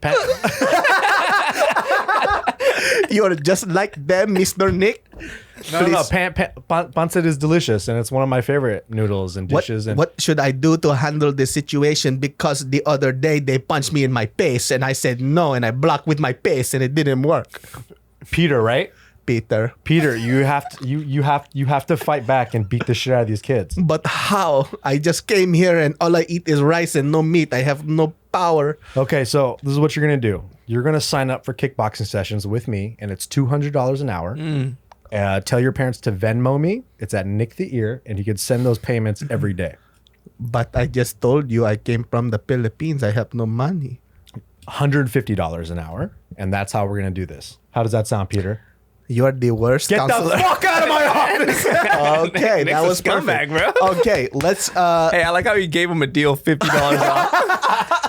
You're just like them, Mr. Nick. No, pancit is delicious, and it's one of my favorite noodles and dishes. What should I do to handle this situation? Because the other day they punched me in my face and I said no and I blocked with my face and it didn't work. Peter, right? Peter. Peter, you have to fight back and beat the shit out of these kids. But how? I just came here and all I eat is rice and no meat. I have no power. Okay, so this is what you're gonna do. You're gonna sign up for kickboxing sessions with me, and it's $200 an hour. Tell your parents to Venmo me. It's at Nick the Ear, and you can send those payments every day. But I just told you I came from the Philippines. I have no money. $150 an hour, and that's how we're gonna do this. How does that sound, Peter? You are the worst Get counselor. the fuck out of my office! Okay, Nick's that a was scumbag, perfect. bro. Okay, let's. Hey, I like how you gave him a deal, $50 off.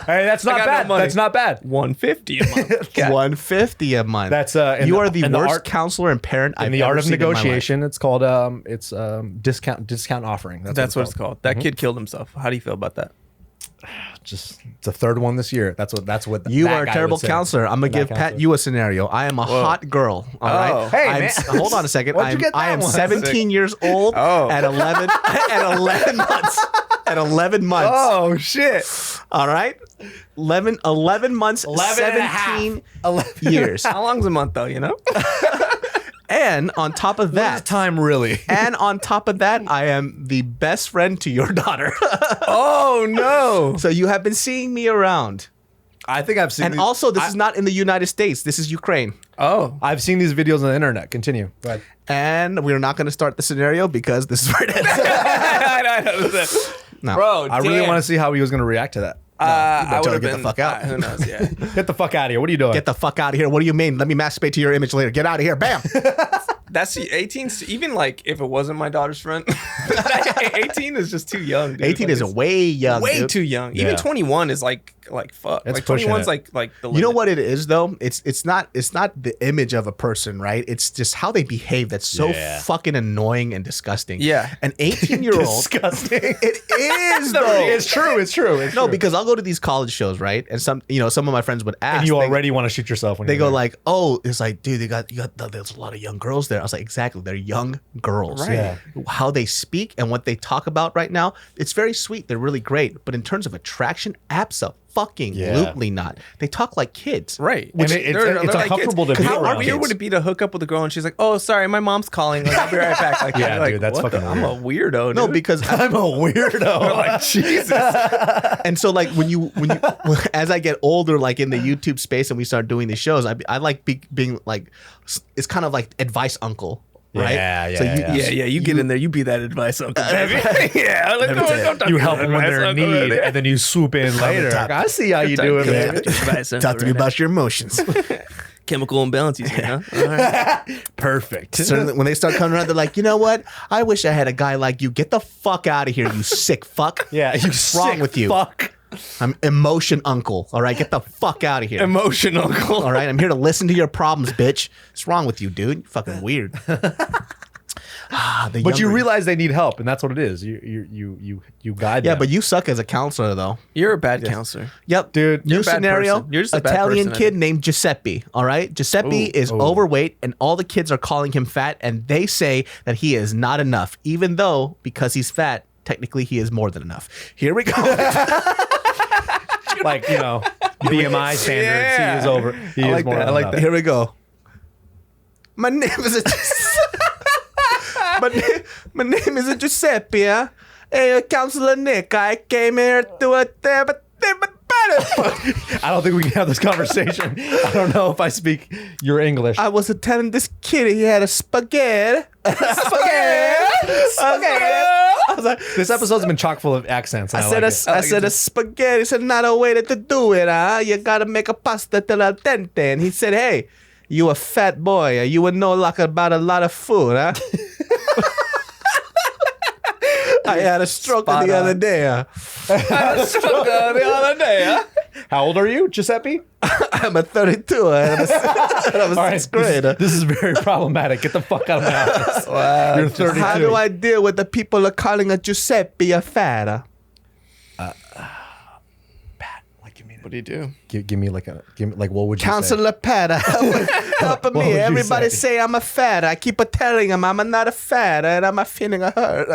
Hey, that's not got no bad. money. That's not bad. $150 a month. $150 a month. That's you are the worst counselor and parent I've in the ever art of seen in my life. negotiation. It's called discount offering. That's what it's called. That kid killed himself. How do you feel about that? Just it's a third one this year. That's what You that are a guy terrible would say. counselor. I'm gonna That give Pat counselor. you a scenario. I am a hot girl. All right. Oh. Hey, I'm, man. hold on a second. Where'd you get I that am one? 17 years old Oh. at 11 at 11 months. At 11 months. Oh shit! All right. 11 months. 11 and a half. 17 11 years. How long's a month though? You know? And on top of That that, time really. and on top of that, I am the best friend to your daughter. Oh no! So you have been seeing me around. I think I've seen. And also, this is not in the United States. This is Ukraine. Oh, I've seen these videos on the internet. Continue. Go ahead. And we're not going to start the scenario because this is where it ends. I know. No. Bro, I really want to see how he was going to react to that. I tell would her have to get been. the fuck out. Who knows? Yeah. Get the fuck out of here. What are you doing? Get the fuck out of here. What do you mean? Let me masturbate to your image later. Get out of here. Bam. That's 18. Even like if it wasn't my daughter's friend, 18 is just too young. Dude. 18 Like, is it's way young. way dude. too young. Yeah. Even 21 is like fuck. It's like pushing 21's it. like the limit. You know what it is though? It's not the image of a person, right? It's just how they behave that's so Yeah. fucking annoying and disgusting. Yeah. An 18-year-old. Disgusting. It is though. It's true. It's true. It's No, true. because I'll go to these college shows, right? And some of my friends would ask. And you they- already want to shoot yourself when They you're go there. like, "Oh, it's like, dude, there's a lot of young girls there." I was like, "Exactly, they're young girls. Right. Yeah. How they speak and what they talk about right now, it's very sweet. They're really great. But in terms of attraction, absolutely not. They talk like kids. Right. And it's uncomfortable to be How around weird kids. would it be to hook up with a girl and she's like, "Oh, sorry, my mom's calling. Like, I'll be right back." Like, Yeah, you're like, dude, that's what fucking I'm a weirdo. Dude. No, because I'm a weirdo. like Jesus. and so like when you as I get older, like in the YouTube space and we start doing these shows, I like being like, it's kind of like advice uncle. Right? Yeah, So yeah, Yeah, you get in there, you be that advice uncle, baby. Yeah, like, don't talk You to help me them when advice they're in uncle, need, baby. and then you swoop in later. top. I see how you Talk doing, to me man. advice uncle Talk to me right now. about your emotions. Chemical imbalances, huh? All right. Perfect. So when they start coming around, they're like, you know what? I wish I had a guy like you. Get the fuck out of here, you sick fuck. Yeah, you What's wrong sick with you? Fuck. I'm emotion uncle. All right, get the fuck out of here. Emotional uncle. All right, I'm here to listen to your problems, bitch. What's wrong with you, dude? You're fucking weird. But you younger- realize they need help, and that's what it is. You guide Yeah, them. but you suck as a counselor, though. You're a bad counselor. Yep, Dude, New you're a bad scenario. person. You're just a bad Italian person, I kid think. named Giuseppe. All right, Giuseppe is overweight, and all the kids are calling him fat, and they say that he is not enough, even though because he's fat, technically he is more than enough. Here we go. like BMI standards. Yeah. He is over. He I is like more that. than I like enough. that. Here we go. My name is my name is Giuseppe. Hey, Counselor Nick, I came here to I don't think we can have this conversation. I don't know if I speak your English. I was attending this kid. He had a spaghetti. Spaghetti. I was like, This episode's been chock full of accents. And I said a spaghetti. Said not a way to do it, huh? You gotta make a pasta till al dente. And he said, "Hey, you a fat boy. You would know like about a lot of food, huh?" I had a stroke the other day. Huh? How old are you, Giuseppe? I'm a 32. I'm a All right, sixth grader. this is very problematic. Get the fuck out of my office. You're 32. How do I deal with the people are calling a Giuseppe a fat? What do you do? Give me like what would you Counselor Pat, help What me. would you Everybody say? say I'm a fat. I keep telling them I'm not a fat and I'm a feeling a hurt.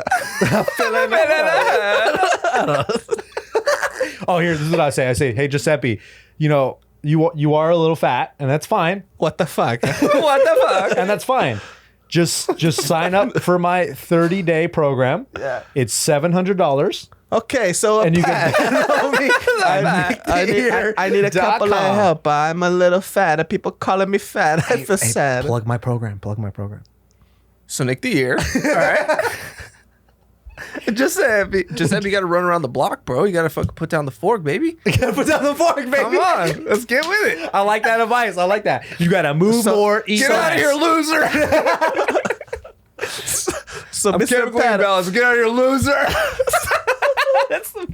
Oh, here, this is what I say. I say, hey, Giuseppe, you are a little fat, and that's fine. What the fuck? What the fuck? And that's fine. Just sign up for my 30-day program. Yeah. It's $700. Okay, so And you Pat, can me. I need a couple of help. I'm a little fat. People calling me fat. I feel sad. Plug my program. So nick the ear. All right. Giuseppe, you got to run around the block, bro. You got to fucking put down the fork, baby. You gotta put down the fork, baby. Come on, let's get with it. I like that advice. I like that. You gotta move more, eat Get out of here, loser. So I'm Mr. chemically Pat, imbalanced. Get out of here, loser. That's the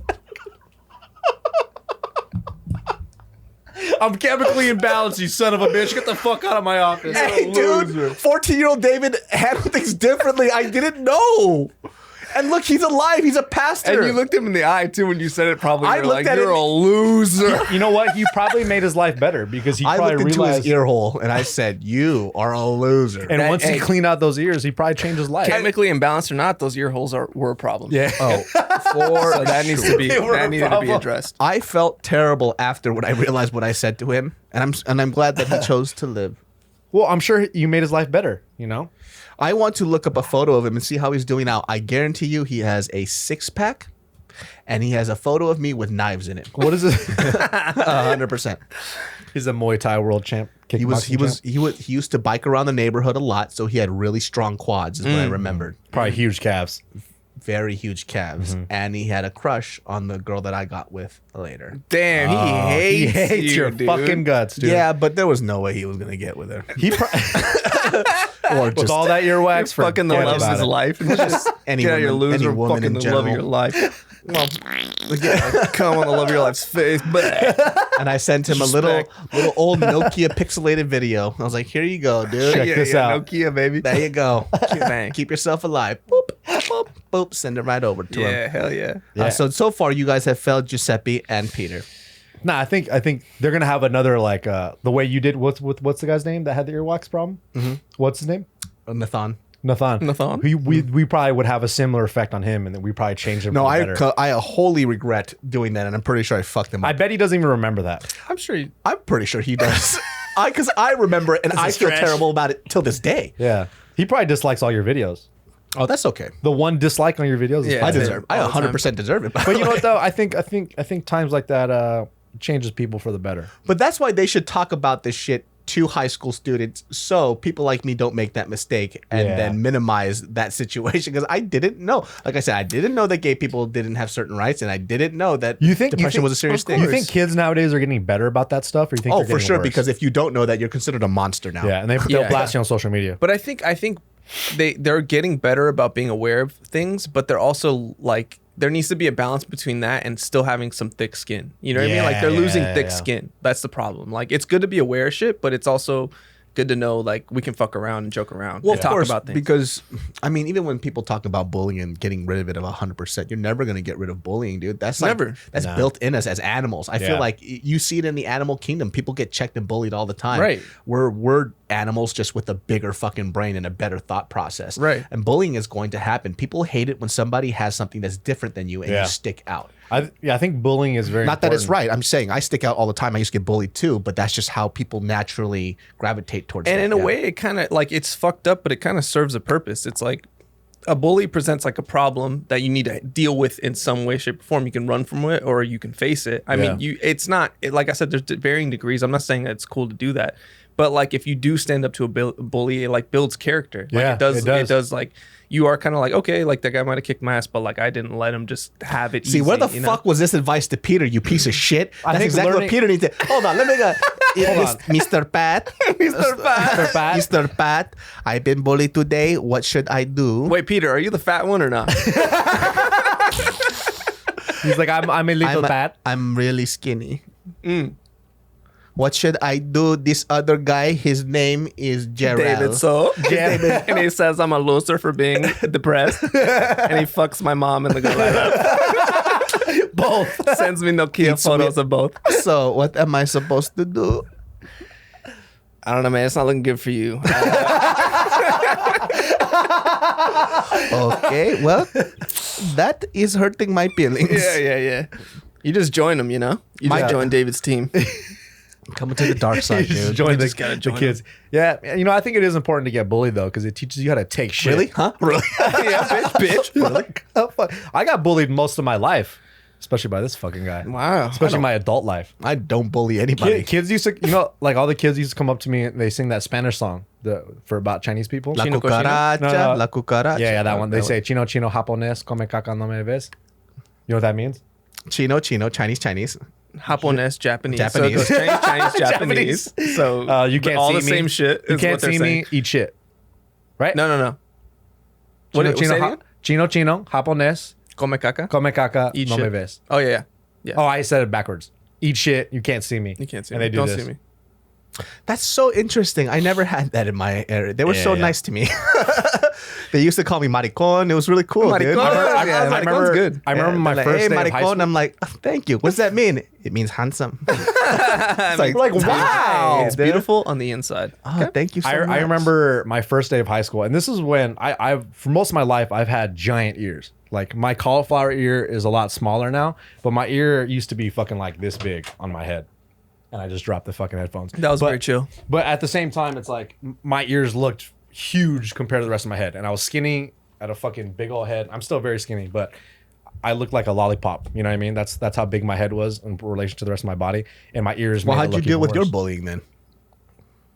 I'm chemically imbalanced, you son of a bitch. Get the fuck out of my office. hey, dude, 14-year-old David handled things differently. I didn't know. And look, he's alive. He's a pastor. And you looked him in the eye too when you said it. Probably I you're looked like, at you're it- a loser. You know what? He probably made his life better because he I probably looked into realized. his ear hole and I said, "You are a loser." And once Hey. he cleaned out those ears, he probably changed his life. Chemically imbalanced or not, those ear holes were a problem. Yeah. oh, So that needs to be They were a that needed to be problem. addressed. I felt terrible after when I realized what I said to him, and I'm glad that he chose to live. Well, I'm sure you made his life better, you know? I want to look up a photo of him and see how he's doing now. I guarantee you, he has a 6-pack, and he has a photo of me with knives in it. What is it? 100%. He's a Muay Thai world champ. He used to bike around the neighborhood a lot, so he had really strong quads, is what I remembered. Probably huge calves. Very huge calves, and he had a crush on the girl that I got with later. Damn, he He hates, hates you, your dude. fucking guts, dude. Yeah, but there was no way he was gonna get with her. He Or with just all that earwax, Fucking the forget love of about his it. life. Just any get out of your woman- any loser, woman fucking in the love of general. your life. Well, come on the love of your life's face. But And I sent him a little old Nokia pixelated video. I was like, "Here you go, dude. Check this out. Nokia, baby. There you go. Bang. Keep yourself alive." Boop, boop, boop. Send it right over to him. Yeah, hell yeah. So far, you guys have failed Giuseppe and Peter. Nah, I think they're gonna have another like the way you did. What's the guy's name that had the earwax problem? Mm-hmm. What's his name? Nathan. Nathan. We probably would have a similar effect on him, and then we probably change him. No, for the better. I wholly regret doing that, and I'm pretty sure I fucked him up. I bet he doesn't even remember that. I'm sure you. I'm pretty sure he does. Because I remember it, and I feel stretch. terrible about it till this day. Yeah, he probably dislikes all your videos. Oh, that's okay. The one dislike on your videos. Is Yeah, fine. I deserve. I all the time. 100% deserve it. But you know what though? I think times like that changes people for the better. But that's why they should talk about this shit to high school students, so people like me don't make that mistake and Yeah. then minimize that situation. Because I didn't know. Like I said, I didn't know that gay people didn't have certain rights, and I didn't know that depression was a serious thing. You think kids nowadays are getting better about that stuff, or you think? Oh, they're for getting sure. worse? Because if you don't know that, you're considered a monster now. yeah, and they'll Yeah. blast you on social media. But I think they're getting better about being aware of things, but they're also like there needs to be a balance between that and still having some thick skin. You know what I mean? Like they're losing thick skin. That's the problem. Like it's good to be aware of shit, but it's also good to know like we can fuck around and joke around Well, and of talk course, about things. because I mean, even when people talk about bullying and getting rid of it of 100%, you're never going to get rid of bullying, dude. That's Never. That's built in us as animals. I Yeah. feel like you see it in the animal kingdom. People get checked and bullied all the time. Right. We're animals just with a bigger fucking brain and a better thought process. Right. And bullying is going to happen. People hate it when somebody has something that's different than you and Yeah. you stick out. I think bullying is very Not that it's important. right. I'm saying I stick out all the time. I used to get bullied too, but that's just how people naturally gravitate towards And that. in a Yeah. way, it kind of like it's fucked up, but it kind of serves a purpose. It's like a bully presents like a problem that you need to deal with in some way, shape, or form. You can run from it or you can face it. I mean, it's not like I said. There's varying degrees. I'm not saying that it's cool to do that, but like if you do stand up to a bully, it like builds character. Like Yeah, it does. it does. It does. Like you are kind of like, okay, like that guy might have kicked my ass, but like I didn't let him just have it. See, easy, where the you know? fuck was this advice to Peter, you piece of shit? That's think exactly learning- what Peter needs to. Hold on, let me go. Mr. Pat. Mr. Pat. Pat. Mr. Pat, I've been bullied today. What should I do? Wait, Peter, are you the fat one or not? He's like, I'm a little fat. I'm really skinny. What should I do? This other guy, his name is Gerald. David, so and he says I'm a loser for being depressed, and he fucks my mom in the good lineup. Both. Sends me Nokia It's photos of both. So what am I supposed to do? I don't know, man. It's not looking good for you. Okay, well, that is hurting my feelings. yeah. You just join him, you know. You just join David's team. Coming to the dark side, Just dude. join gotta the join kids. Yeah, you know, I think it is important to get bullied though, because it teaches you how to take shit. Really? Huh? Really? Yeah, bitch. Like, how fuck- I got bullied most of my life. especially by this fucking guy. Wow. Especially my adult life. I don't bully anybody. Kids used to, like all the kids used to come up to me and they sing that Spanish song for about Chinese people. La Chino cucaracha, No. la cucaracha. Yeah, that one. They say chino japonés come caca no me ves. You know what that means? Chino, Chinese. Japonese, Japanese. Japanese. So it goes Chinese, Japanese. So You can't all see the me. same shit. You is can't what they're see saying. me eat shit. Right? No. What Chino, say it again? chino, japonés Come caca. come caca Eat no me shit. ves. Oh yeah. Oh, I said it backwards. Eat shit. You can't see me. You can't see and me. they do Don't this. see me. That's so interesting. I never had that in my area. They were so Yeah. nice to me. They used to call me maricon. It was really cool, dude. Maricon. Yeah, Maricon's maricon's good. I remember my They're first hey, day of high maricon. school. I'm like, oh, thank you. What's that mean? It means handsome. It's like, wow. It's beautiful on the inside. Oh, thank you so much. I remember my first day of high school, and this is when I for most of my life I've had giant ears. Like my cauliflower ear is a lot smaller now, but my ear used to be fucking like this big on my head, and I just dropped the fucking headphones. That was very chill. But at the same time, it's like my ears looked huge compared to the rest of my head, and I was skinny at a fucking big old head. I'm still very skinny, but I looked like a lollipop. You know what I mean? That's how big my head was in relation to the rest of my body, and my ears. Well, made it how'd you look deal even with your worse. bullying then?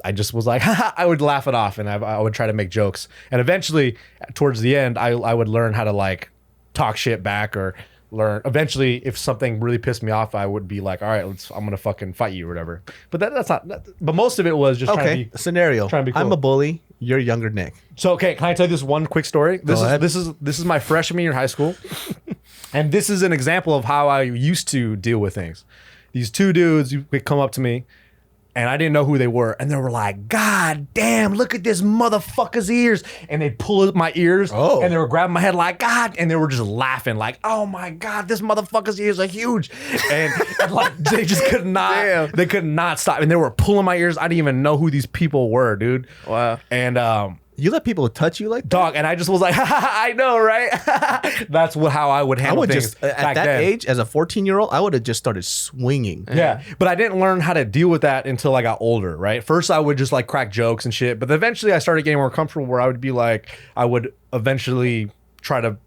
I just was like, I would laugh it off, and I would try to make jokes, and eventually, towards the end, I would learn how to like talk shit back or learn. Eventually, if something really pissed me off, I would be like, all right, I'm gonna fucking fight you or whatever. But that's not. But most of it was just trying Okay, to be. scenario. trying to be I'm cool. a bully. You're younger Nick. So okay, can I tell you this one quick story? This ahead. is my freshman year in high school, and this is an example of how I used to deal with things. These two dudes would come up to me, and I didn't know who they were, and they were like, "God damn, look at this motherfucker's ears!" And they'd pull up my ears, Oh. and they were grabbing my head like, "God!" And they were just laughing like, "Oh my God, this motherfucker's ears are huge!" And like they just could not, Damn. they could not stop, and they were pulling my ears. I didn't even know who these people were, dude. Wow. And You let people touch you like that? dog, and I just was like, I know, right? That's how I would I handle would things just at back that then. age, as a 14-year-old, I would have just started swinging. Yeah, but I didn't learn how to deal with that until I got older, right? First, I would just like crack jokes and shit, but eventually I started getting more comfortable where I would be like, I would eventually try to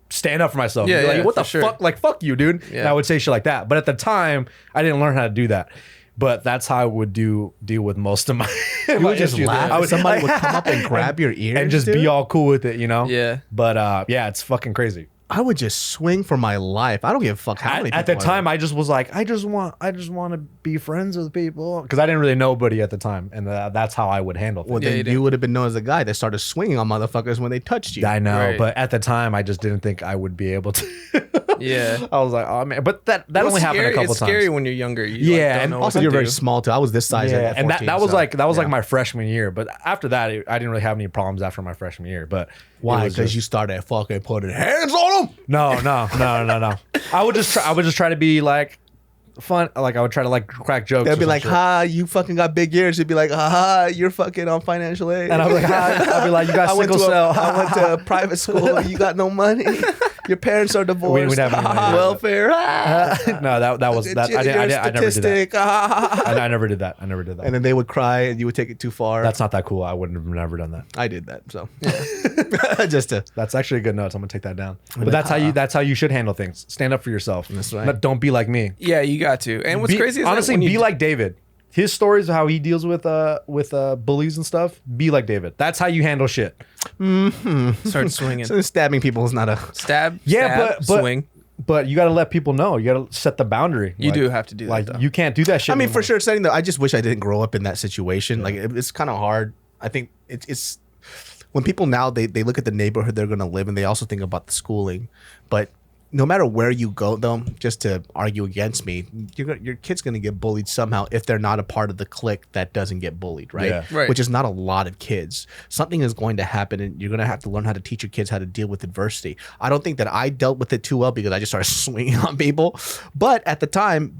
stand up for myself. Yeah, Be like, yeah, what the for sure. fuck? Like, fuck you, dude. Yeah. And I would say shit like that. But at the time, I didn't learn how to do that. But that's how I would deal with most of my. You would just laugh. I would, Somebody would come up and grab your ears and just dude. be all cool with it, you know? Yeah. But yeah, it's fucking crazy. I would just swing for my life. I don't give a fuck how many At the people time, I just was like, I just want to be friends with people because I didn't really know anybody at the time, and that's how I would handle things. Well, Yeah, then you did. you would have been known as a guy that started swinging on motherfuckers when they touched you. I know, Right. but at the time, I just didn't think I would be able to. Yeah. I was like, oh man, but that only happened a couple it's times. scary when you're younger. You, Yeah, like, don't and know what Also, to you're very do. small too. I was this size. Yeah, at and 14, that was so, like yeah. my freshman year. But after that, I didn't really have any problems after my freshman year. But it Why? was Because just- you started fucking putting hands on them. No. I would just try to be like fun. Like I would try to like crack jokes. They'd or be some like, shit. "Ha, you fucking got big ears." You'd be like, "Ha, you're fucking on financial aid." And I'd be like, I'd be like, you got I went sickle to cell. I went to a private school. You got no money. Your parents are divorced. We'd have any money. Welfare. No, that was that. I never did that. Statistic. I never did that. I never did that. And then they would cry, and you would take it too far. That's not that cool. I wouldn't have never done that. I did that. So just to. That's actually a good note. I'm gonna take that down. But that's how you should handle things. Stand up for yourself. That's right. Don't be like me. Yeah, you got to. And what's crazy is that honestly, when you be like David. His stories of how he deals with bullies and stuff. Be like David. That's how you handle shit. start swinging. So stabbing people is not a. Stab. Yeah, stab, but swing. But you got to let people know. You got to set the boundary. You do have to do that, Like though. you can't do that shit. I mean, for anymore. sure, setting the. I just wish I didn't grow up in that situation. Like it's kind of hard. I think it's when people now they look at the neighborhood they're gonna live in. They also think about the schooling, but. No matter where you go, though, just to argue against me, your kid's going to get bullied somehow if they're not a part of the clique that doesn't get bullied, right? Yeah. Right. Which is not a lot of kids. Something is going to happen, and you're going to have to learn how to teach your kids how to deal with adversity. I don't think that I dealt with it too well because I just started swinging on people. But at the time,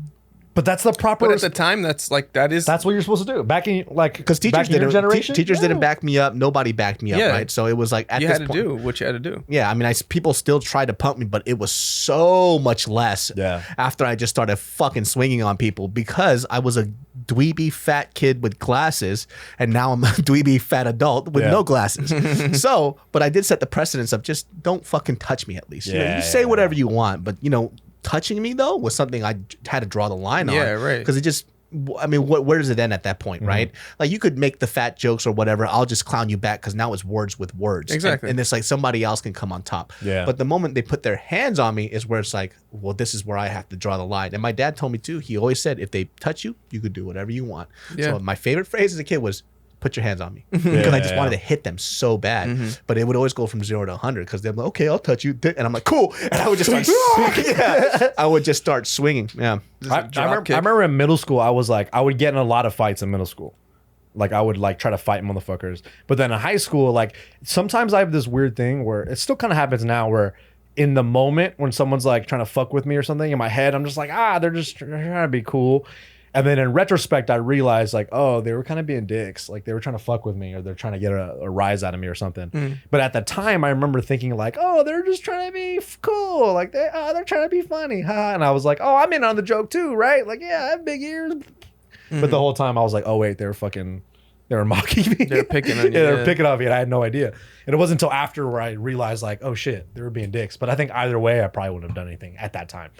But that's the proper. But at the time, that's like that is. that's what you're supposed to do. Back in like because back teachers in your didn't generation, teachers didn't Yeah. back me up. Nobody backed me up, Yeah. right? So it was like at you this had to point, do what you had to do. Yeah, I mean, people still tried to pump me, but it was so much less. Yeah. After I just started fucking swinging on people because I was a dweeby fat kid with glasses, and now I'm a dweeby fat adult with Yeah. no glasses. So, but I did set the precedence of just don't fucking touch me at least. You know, Yeah, you say yeah, whatever you want, but touching me though was something I had to draw the line on. Yeah, right. Because it just, I mean, where does it end at that point, right? Like you could make the fat jokes or whatever. I'll just clown you back because now it's words with words. Exactly. And it's like somebody else can come on top. Yeah. But the moment they put their hands on me is where it's like, well, this is where I have to draw the line. And my dad told me too. He always said, if they touch you, you could do whatever you want. Yeah. So my favorite phrase as a kid was, put your hands on me, because I just wanted to hit them so bad. But it would always go from 0 to 100 because they're like, okay, I'll touch you, and I'm like, cool, and I would just start I would just start swinging. Yeah. I remember in middle school, I would get in a lot of fights in middle school. Like I would like try to fight motherfuckers. But then in high school, like sometimes I have this weird thing where it still kind of happens now where in the moment when someone's like trying to fuck with me or something in my head, I'm just like, they're just trying to be cool. And then in retrospect, I realized like, oh, they were kind of being dicks. Like they were trying to fuck with me or they're trying to get a rise out of me or something. But at the time, I remember thinking like, oh, they're just trying to be cool. Like they're trying to be funny. And I was like, oh, I'm in on the joke too, right? Like, yeah, I have big ears. But the whole time I was like, oh, wait, they were mocking me. They're picking on you. They were picking on me and I had no idea. And it wasn't until after where I realized like, oh shit, they were being dicks. But I think either way, I probably wouldn't have done anything at that time.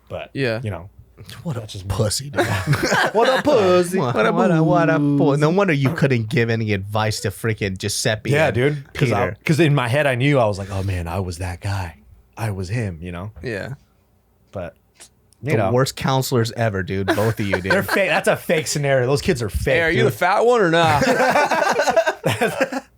But you know. What a pussy, dude. What a pussy. What a pussy. No wonder you couldn't give any advice to freaking Giuseppe. Yeah, dude. Peter. Because in my head, I knew I was like, oh man, I was that guy. I was him, you know? Yeah. But, the worst counselors ever, dude. Both of you, dude. They're fake. That's a fake scenario. Those kids are fake. Hey, are you the fat one or not?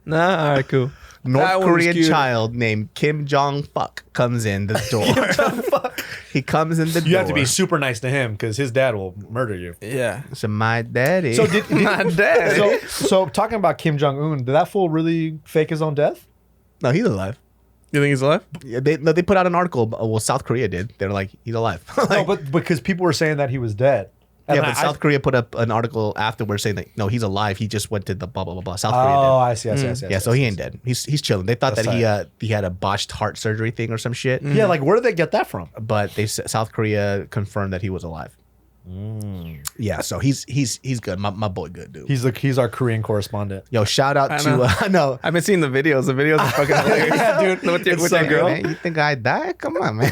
Nah, all right, cool. North Korean child named Kim Jong-fuck comes in the door. He comes in the door. You have to be super nice to him because his dad will murder you. Yeah. So my daddy. So did My dad. So talking about Kim Jong-un, did that fool really fake his own death? No, he's alive. You think he's alive? Yeah, they put out an article. Well, South Korea did. They're like, he's alive. No, but because people were saying that he was dead. And yeah, but South Korea put up an article afterwards saying that no, he's alive. He just went to the blah blah blah blah. South Korea did. Oh, I see. Yeah, so he ain't dead. He's chilling. They thought that he had a botched heart surgery thing or some shit. Yeah, like where did they get that from? But South Korea confirmed that he was alive. Yeah, so he's good. My boy, good dude. He's our Korean correspondent. Yo, shout out to I know. I've been seeing the videos. The videos are fucking hilarious. Yeah, dude. with your girl. Man, you think I died? Come on, man.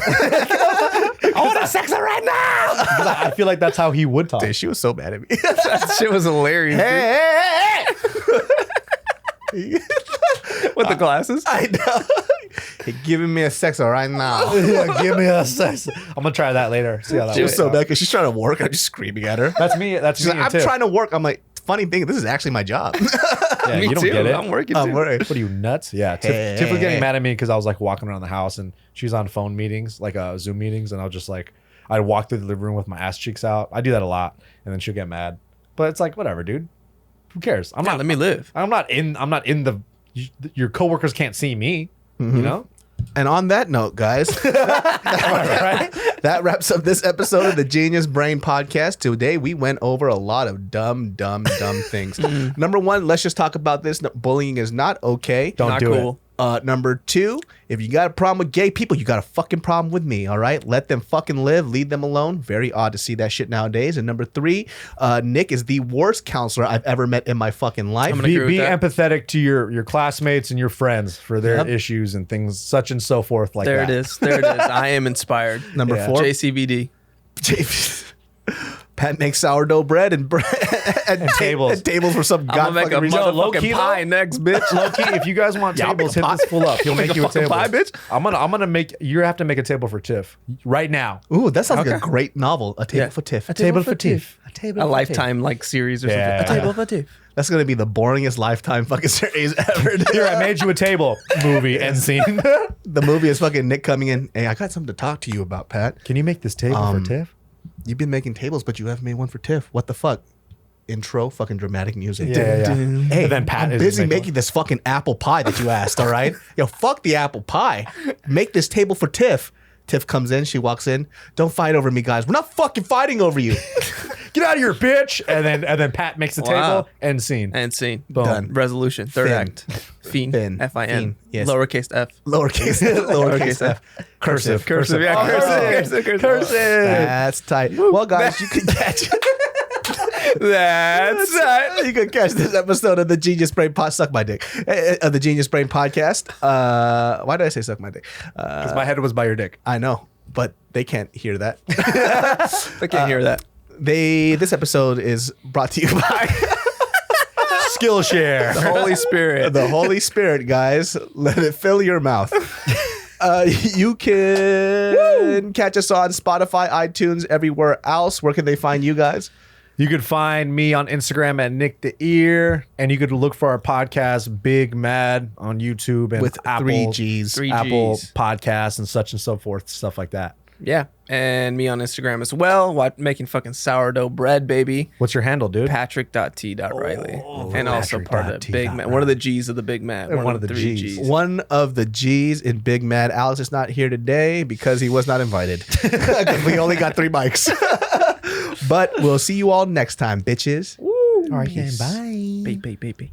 I want to sex her right now. I feel like that's how he would talk. Dude, she was so mad at me. That shit was hilarious. Hey. With the glasses. I know. You're giving me a sexer right now. Yeah, give me a sex. I'm gonna try that later. See how that She was works so out. bad because she's trying to work. I'm just screaming at her. That's me. That's She's me. like, I'm trying to work. I'm like, funny thing, this is actually my job. Yeah, Me you don't too. get it. I'm working I'm too. worried. What are you, nuts? Yeah. Tiff was getting mad at me because I was like walking around the house and she's on phone meetings, like Zoom meetings, and I was just like, I'd walk through the living room with my ass cheeks out. I do that a lot, and then she'll get mad. But it's like, whatever, dude. Who cares? Let me live. I'm not in the. Your coworkers can't see me. You know. And on that note, guys, that wraps up this episode of the Genius Brain Podcast. Today, we went over a lot of dumb things. Number one, let's just talk about this. Bullying is not okay. Don't Not do cool. it. Number two, if you got a problem with gay people, you got a fucking problem with me, all right? Let them fucking live. Leave them alone. Very odd to see that shit nowadays. And number three, Nick is the worst counselor I've ever met in my fucking life. Be empathetic to your classmates and your friends for their issues and things such and so forth like There that. it is. There it is. I am inspired. Number four, JCVD. Pat makes sourdough bread and tables. And tables for some I'm gonna make a reason. motherfucking pie next, bitch. Low-key, if you guys want Yeah, I'll tables, make a hit this fool up. He'll Make make a you a fucking table. pie, bitch. I'm gonna make. You have to make a table for Tiff right now. Ooh, that sounds like a great novel. A table for Tiff. A table for Tiff. A table A for lifetime like series or Yeah. something. A table for two. Tiff. That's gonna be the boringest Lifetime fucking series ever. dude. Here, I made you a table. Movie end scene. The movie is fucking Nick coming in. Hey, I got something to talk to you about, Pat. Can you make this table for Tiff? You've been making tables, but you haven't made one for Tiff. What the fuck? Intro, fucking dramatic music. Yeah. Hey, And then Pat I'm is busy making making this fucking apple pie that you asked, all right? Yo, fuck the apple pie. Make this table for Tiff. Tiff comes in, she walks in. Don't fight over me, guys. We're not fucking fighting over you. Get out of here, bitch! And then Pat makes the Wow. table. End scene. And scene. Boom. Done. Resolution. Third Fin. act. Fin. Fin. Fin. Fin. Yes. Lowercase f. Lowercase f. Cursive. Cursive. Yeah, Oh, cursive. cursive. That's tight. Well, guys, you can catch That's right. you can catch this episode of the Genius Brain Suck My Dick. Of the Genius Brain Podcast. Why did I say suck my dick? Because my head was by your dick. I know. but they can't hear that. I can't hear that. This episode is brought to you by Skillshare. The Holy Spirit. the Holy Spirit, guys. Let it fill your mouth. You can catch us on Spotify, iTunes, everywhere else. Where can they find you guys? You could find me on Instagram at Nick the Ear, and you could look for our podcast Big Mad on YouTube and With Apple, 3 Gs. 3 Apple Gs. Podcasts and such and so forth, stuff like that. Yeah. And me on Instagram as well. Making fucking sourdough bread, baby. What's your handle, dude? Patrick.t.riley. And also part of Big Mad. One of the G's of the Big Mad. One of the 3 Gs. One of the G's in Big Mad. Alex is not here today because he was not invited. We only got 3 mics. But we'll see you all next time, bitches. Woo. All right, then, bye. Baby.